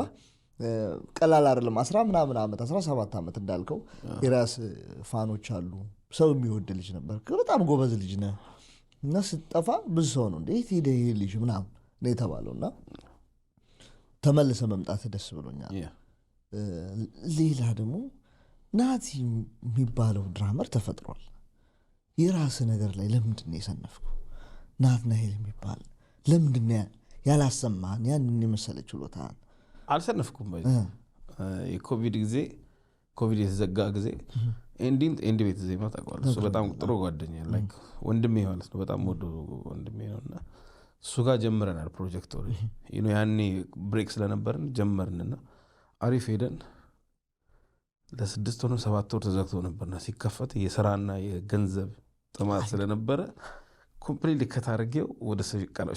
ቀላል አይደለም። 17 ዓመት እንዳልከው የራስ ፋኖች አሉ። ሰው የሚወድ ልጅ ነበር። በጣም ጎበዝ ልጅ ነህ እና ስትጠፋ ብዙ ሰው ነው እንዴት ሄደ ይሄ ልጅ ምናምን ነው የተባለው። እና ተመልሰ መምጣት ደስ ብሎኛል። ሌላ ደግሞ ናቲ የሚባለው ድራመር ተፈጥሯል። የራስ ነገር ላይ ለምንድን ነው የሰነፍኩ? ናትናኤል የሚባል ለምንድን ነው ያላሰማህን? ያንን የመሰለ ችሎታን አልሰነፍኩም። የኮቪድ ጊዜ ኮቪድ የተዘጋ ጊዜ ኤንዲ ቤት ዜማ ታውቀዋለህ። እሱ በጣም ጥሩ ጓደኛ ወንድሜ ማለት ነው። በጣም ወዶ ወንድሜ ነው እና እሱ ጋር ጀምረናል ፕሮጀክት ያኔ ብሬክ ስለነበርን ጀመርንና አሪፍ ሄደን ለ6 ወር 7 ወር ተዘግቶ ነበርና ሲከፈት የስራና የገንዘብ ጥማት ስለነበረ ኮምፕሊት ሊከታርጌው ወደ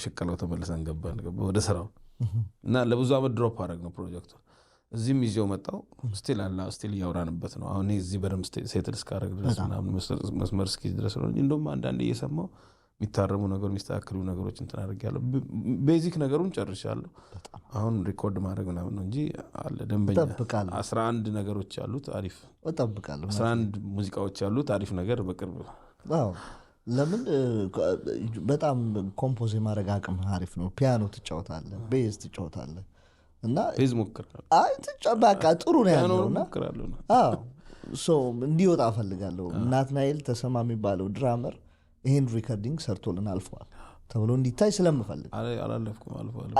ሽቀላው ተመልሰን ገባን ወደ ስራው እና ለብዙ ዓመት ድሮፕ አደረግ ነው ፕሮጀክቱ። እዚህም ይዤው መጣው ስቲል እያወራንበት ነው። አሁን እዚህ በደምብ ሴትል እስካደረግ ድረስ ምናምን መስመር እስኪ ድረስ ነው። እንደውም አንዳንዴ እየሰማው የሚታረሙ ነገሮች የሚስተካከሉ ነገሮች እንትን አድርጌያለሁ። ቤዚክ ነገሩን ጨርሻለሁ። አሁን ሪኮርድ ማድረግ ምናምን ነው እንጂ አለ ደንበኛ 11 ነገሮች አሉት። አሪፍ እጠብቃለሁ። 11 ሙዚቃዎች አሉት። አሪፍ ነገር በቅርብ ለምን በጣም ኮምፖዝ የማድረግ አቅም አሪፍ ነው። ፒያኖ ትጫወታለህ፣ ቤዝ ትጫወታለህ እና ቤዝ ሞክራለሁ። በቃ ጥሩ ነው ያለውና እንዲወጣ እፈልጋለሁ። ናትናኤል ተሰማ የሚባለው ድራመር ይህን ሪከርዲንግ ሰርቶልን አልፈዋል ተብሎ እንዲታይ ስለምፈልግ አላለፍኩም። አልፏል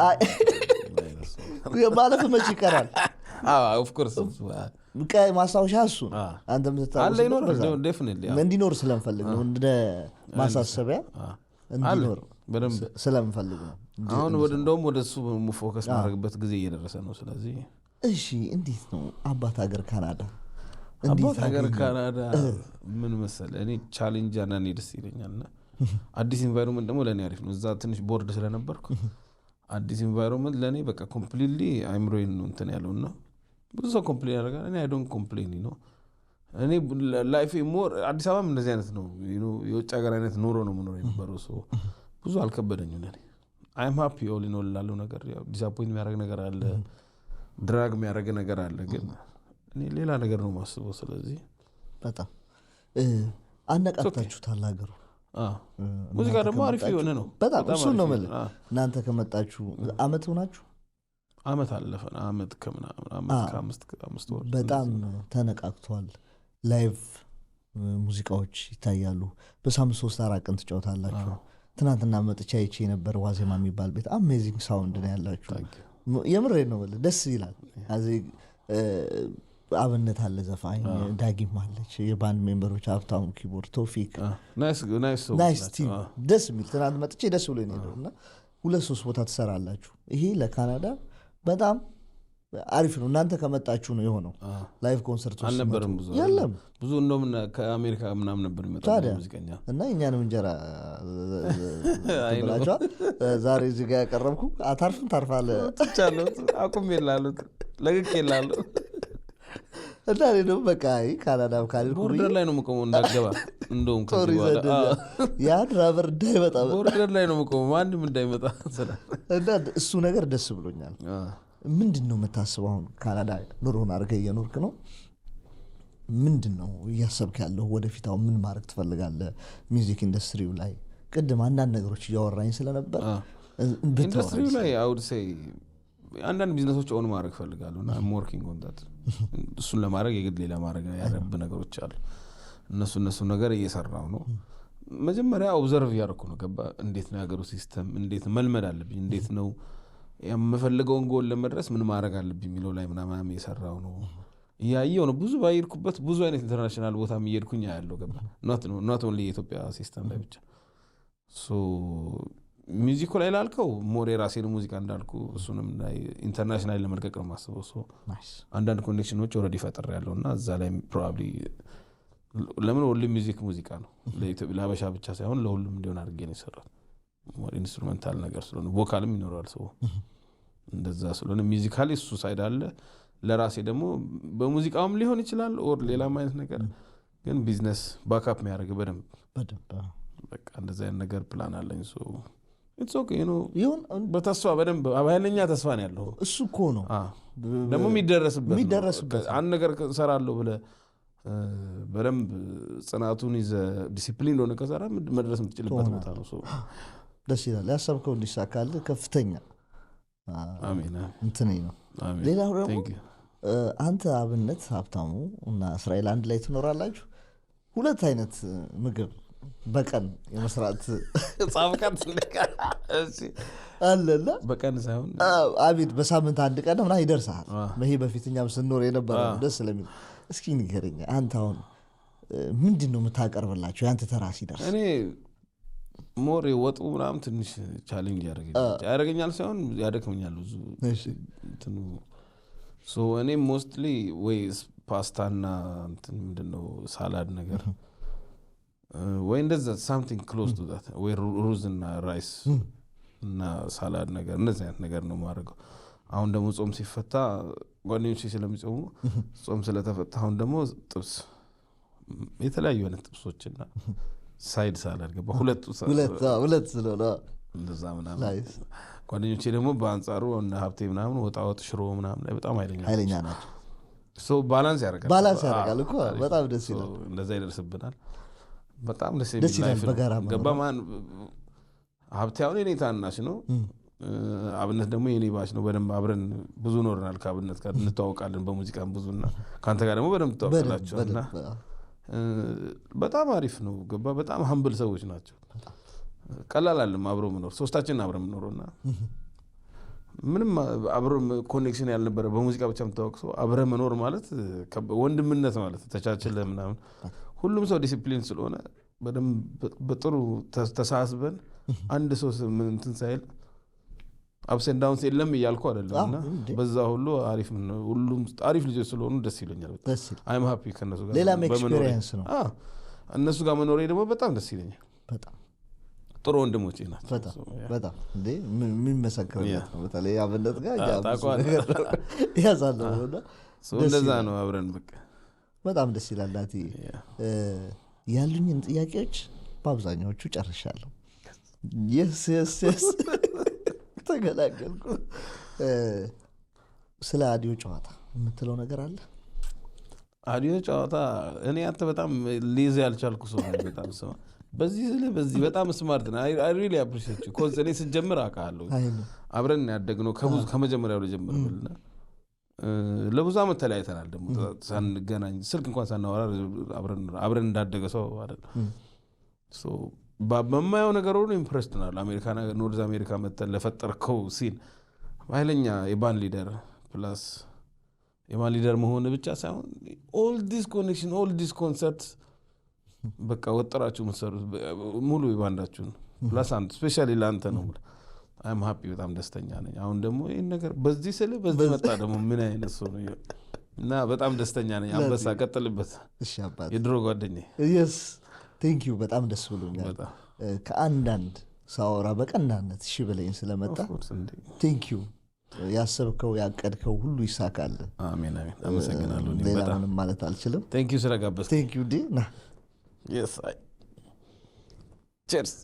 ማለፍ መች ይቀራል? ኦፍኮርስ ማስታወሻ እሱ አንተ እንዲኖር ስለምፈልግ ነው። እንደ ማሳሰቢያ እንዲኖር ስለምፈልግ ነው። አሁን እንደውም ወደ እሱ ፎከስ ማድረግበት ጊዜ እየደረሰ ነው። ስለዚህ እሺ፣ እንዴት ነው አባት ሀገር ካናዳ? አባት ሀገር ካናዳ ምን መሰለህ እኔ ቻሌንጅ አንዳንዴ ደስ ይለኛልና አዲስ ኢንቫይሮንመንት ደግሞ ለእኔ አሪፍ ነው። እዛ ትንሽ ቦርድ ስለነበርኩ አዲስ ኢንቫይሮንመንት ለእኔ በቃ ኮምፕሊትሊ አይምሮዬን ነው እንትን ያለውና ብዙ ሰው ኮምፕሌን ያደርጋል። እኔ አይ ዶንት ኮምፕሌን ነው። እኔ ላይፌ ሞር አዲስ አበባም እንደዚህ አይነት ነው። የውጭ ሀገር አይነት ኑሮ ነው የምኖረው የነበረው። ሰው ብዙ አልከበደኝም። ለእኔ አይም ሃፒ ኦል ኢን ኦል ላለው ነገር ያው ዲስአፖይንት የሚያደርግ ነገር አለ፣ ድራግ የሚያደርግ ነገር አለ፣ ግን እኔ ሌላ ነገር ነው የማስበው። ስለዚህ በጣም አነቃቅታችሁታል ሀገሩ። ሙዚቃ ደግሞ አሪፍ የሆነ ነው። በጣም እሱን ነው የምልህ። እናንተ ከመጣችሁ አመት ሆናችሁ? አመት አለፈን። አመት ከ5 ወር በጣም ተነቃቅቷል። ላይቭ ሙዚቃዎች ይታያሉ። በሳምንት 3-4 ቀን ትጫወታላችሁ። ትናንትና መጥቻ ይቼ የነበረ ዋዜማ የሚባል ቤት አሜዚንግ ሳውንድ ነው ያላችሁ። የምሬን ነው የምልህ። ደስ ይላል። አብነት አለ ዘፋኝ፣ ዳጊም አለች፣ የባንድ ሜምበሮች ሀብታሙ ኪቦርድ፣ ቶፊክ ናይስ ቲም፣ ደስ የሚል ትናንት መጥቼ ደስ ብሎ ሄደው እና 2-3 ቦታ ትሰራላችሁ። ይሄ ለካናዳ በጣም አሪፍ ነው። እናንተ ከመጣችሁ ነው የሆነው። ላይቭ ኮንሰርት አልነበረም፣ ብዙ እንደውም ከአሜሪካ ምናምን ነበር የሚመጣው ሙዚቀኛ እና እኛንም እንጀራ ትብላችኋል። ዛሬ እዚህ ጋር ያቀረብኩ አታርፍም ታርፋለህ አቁም የላሉት ለግቅ የላሉ እና እኔ ደግሞ በቃ ካናዳ ቦርደር ላይ ነው የምቆመው እንዳገባ እንደውም ያ ድራቨር እንዳይመጣ ቦርደር ላይ ነው የምቆመው ማንም እንዳይመጣ እና እሱ ነገር ደስ ብሎኛል። ምንድን ነው የምታስበው አሁን ካናዳ ኑሮን አድርገህ እየኖርክ ነው? ምንድን ነው እያሰብክ ያለው ወደፊት? አሁን ምን ማድረግ ትፈልጋለህ ሚውዚክ ኢንዱስትሪው ላይ? ቅድም አንዳንድ ነገሮች እያወራኝ ስለነበር ኢንዱስትሪው ላይ አውድ ሴይ አንዳንድ ቢዝነሶች ኦን ማድረግ ፈልጋለሁ እና አም ወርኪንግ ኦን ዳት። እሱን ለማድረግ የግድ ሌላ ማድረግ ያለብ ነገሮች አሉ። እነሱ ነገር እየሰራው ነው። መጀመሪያ ኦብዘርቭ ያደረኩ ነው። ገባ እንዴት ነው ያገሩ ሲስተም፣ እንዴት መልመድ አለብኝ፣ እንዴት ነው የምፈልገውን ጎል ለመድረስ ምን ማድረግ አለብኝ የሚለው ላይ ምናምን የሰራው ነው። እያየው ነው ብዙ ባይርኩበት ብዙ አይነት ኢንተርናሽናል ቦታ የሚሄድኩኝ ያለው ገባ ኖት ኦንሊ የኢትዮጵያ ሲስተም ላይ ብቻ። ሚውዚኩ ላይ ላልከው ሞር የራሴን ሙዚቃ እንዳልኩ እሱንም ኢንተርናሽናል ለመልቀቅ ነው የማስበው። አንዳንድ ኮኔክሽኖች ኦልሬዲ ፈጥሬ ያለው እና እዛ ላይ ፕሮባብሊ ለምን ሁሉም ሚውዚክ ሙዚቃ ነው ለአበሻ ብቻ ሳይሆን ለሁሉም እንዲሆን አድርጌ ነው የሰራሁት። ኢንስትሩሜንታል ነገር ስለሆነ ቮካልም ይኖራል ሰው እንደዛ ስለሆነ ሚውዚካሊ እሱ ሳይድ አለ። ለራሴ ደግሞ በሙዚቃውም ሊሆን ይችላል ኦር ሌላም አይነት ነገር ግን ቢዝነስ ባክአፕ የሚያደርግ በደንብ በቃ እንደዛ አይነት ነገር ፕላን አለኝ። ኢትስ ኦኬ ይሁን በተስፋ በደንብ ኃይለኛ ተስፋ ነው ያለው። እሱ እኮ ነው ደግሞ የሚደረስበት አንድ ነገር እሰራለሁ ብለህ በደንብ ጽናቱን ይዘህ ዲሲፕሊን እንደሆነ ከሰራ መድረስ የምትችልበት ቦታ ነው። ደስ ይላል። ያሰብከው እንዲሳካልህ ከፍተኛ አሜን እንትን ነው። ሌላው ደግሞ አንተ አብነት ሀብታሙ እና እስራኤል አንድ ላይ ትኖራላችሁ። ሁለት አይነት ምግብ በቀን የመስራት ጻፍቀት አለና በቀን ሳይሆን አቤት በሳምንት አንድ ቀን ምናምን ይደርሳል። ይሄ በፊትኛም ስንኖር የነበረ ደስ ስለሚል እስኪ ንገረኝ አንተ አሁን ምንድን ነው የምታቀርብላቸው ያንተ ተራ ሲደርስ? እኔ ሞር ወጡ ምናምን ትንሽ ቻሌንጅ ያደርገኛል ሳይሆን ያደክመኛል ብዙ እንትኑ። እኔ ሞስትሊ ወይ ፓስታና እንትን ምንድነው ሳላድ ነገር ወይ እንደዛ ሳምቲንግ ክሎዝ ቱ ዛት ወይ ሩዝ እና ራይስ እና ሳላድ ነገር እንደዛ አይነት ነገር ነው የማደርገው። አሁን ደግሞ ጾም ሲፈታ ጓደኞቼ ስለሚጾሙ ጾም ስለተፈታ አሁን ደግሞ ጥብስ የተለያዩ አይነት ጥብሶችና ሳይድ ሳላድ ገባ ሁለት ስለሆነ እንደዛ ምናምን። ጓደኞቼ ደግሞ በአንጻሩ እና ሀብቴ ምናምን ወጣወጥ ሽሮ ምናምን ላይ በጣም ኃይለኛ ናቸው። ባላንስ ያደርጋል እኮ በጣም ደስ ይላል። እንደዛ ይደርስብናል። በጣም ደስ ይላል። በጋራ ገባ ማን ሀብቴ አሁን የኔ ታናሽ ነው። አብነት ደግሞ የኔ ባች ነው። በደንብ አብረን ብዙ ኖርናል። ከአብነት ጋር እንተዋወቃለን በሙዚቃም ብዙና ከአንተ ጋር ደግሞ በደንብ ትተዋወቃላችሁና በጣም አሪፍ ነው። ገባ በጣም ሀምብል ሰዎች ናቸው። ቀላል አለም አብሮ መኖር። ሶስታችን አብረን መኖርና ምንም አብሮ ኮኔክሽን ያልነበረ በሙዚቃ ብቻ የምታወቅ ሰው አብረ መኖር ማለት ወንድምነት ማለት ተቻችለ ምናምን ሁሉም ሰው ዲሲፕሊን ስለሆነ በደንብ በጥሩ ተሳስበን አንድ ሰው እንትን ሳይል አፕስ ኤንድ ዳውንስ የለም እያልኩ አይደለምና በዛ ሁሉ አሪፍ ነው። ሁሉም አሪፍ ልጆች ስለሆኑ ደስ ይለኛል። አይም ሃፒ ከነሱ ጋር ሌላም ኤክስፒሪየንስ ነው። እነሱ ጋር መኖሬ ደግሞ በጣም ደስ ይለኛል። በጣም ጥሩ ወንድሞቼ ናቸው። በጣም እንዴ ምን መሰከረለት ነው። በተለይ አብነት ጋር ያዛለው እንደዛ ነው አብረን በቃ በጣም ደስ ይላል። ናቲ ያሉኝን ጥያቄዎች በአብዛኛዎቹ ጨርሻለሁ። የስ ተገላገልኩ። ስለ አዲዮ ጨዋታ የምትለው ነገር አለ? አዲዮ ጨዋታ እኔ አንተ በጣም ሊይዝ ያልቻልኩ ሰው ነኝ። በጣም ሰው በዚህ በጣም ስማርት ነህ። አይ ሪሊ አፕሪሺየት ዩ ኮዝ እኔ ስጀምር አውቃለሁ አብረን ያደግነው ከመጀመሪያው ልጀምርልና ለብዙ ዓመት ተለያይተናል። ደግሞ ሳንገናኝ ስልክ እንኳን ሳናወራ አብረን እንዳደገ ሰው አይደለም። በማየው ነገር ሁሉ ኢምፕሬስድ ናል። አሜሪካ ኖርዝ አሜሪካ መተን ለፈጠርከው ሲል ኃይለኛ የባንድ ሊደር ፕላስ የባንድ ሊደር መሆን ብቻ ሳይሆን ኦል ዲስ ኮኔክሽን ኦል ዲስ ኮንሰርት በቃ ወጥራችሁ የምትሰሩት ሙሉ የባንዳችሁን ፕላስ አንድ ስፔሻሊ ለአንተ ነው። አይም ሃፒ በጣም ደስተኛ ነኝ። አሁን ደግሞ ይህን ነገር በዚህ ስል በዚህ መጣ ደግሞ ምን አይነት ሰው ነው እና በጣም ደስተኛ ነኝ። አንበሳ ቀጥልበት የድሮ ጓደኛዬ። የስ ቴንኪዩ በጣም ደስ ብሎኛል። ከአንዳንድ ሳወራ በቀናነት እሺ ብለኝ ስለመጣ ቴንኪዩ። ያሰብከው ያቀድከው ሁሉ ይሳካል። አሜን አሜን። አመሰግናለሁ። ሌላ ምንም ማለት አልችልም። ቴንኪዩ ስለጋበዝከኝ። ቴንኪዩ ዲ ና የስ አይ ቼርስ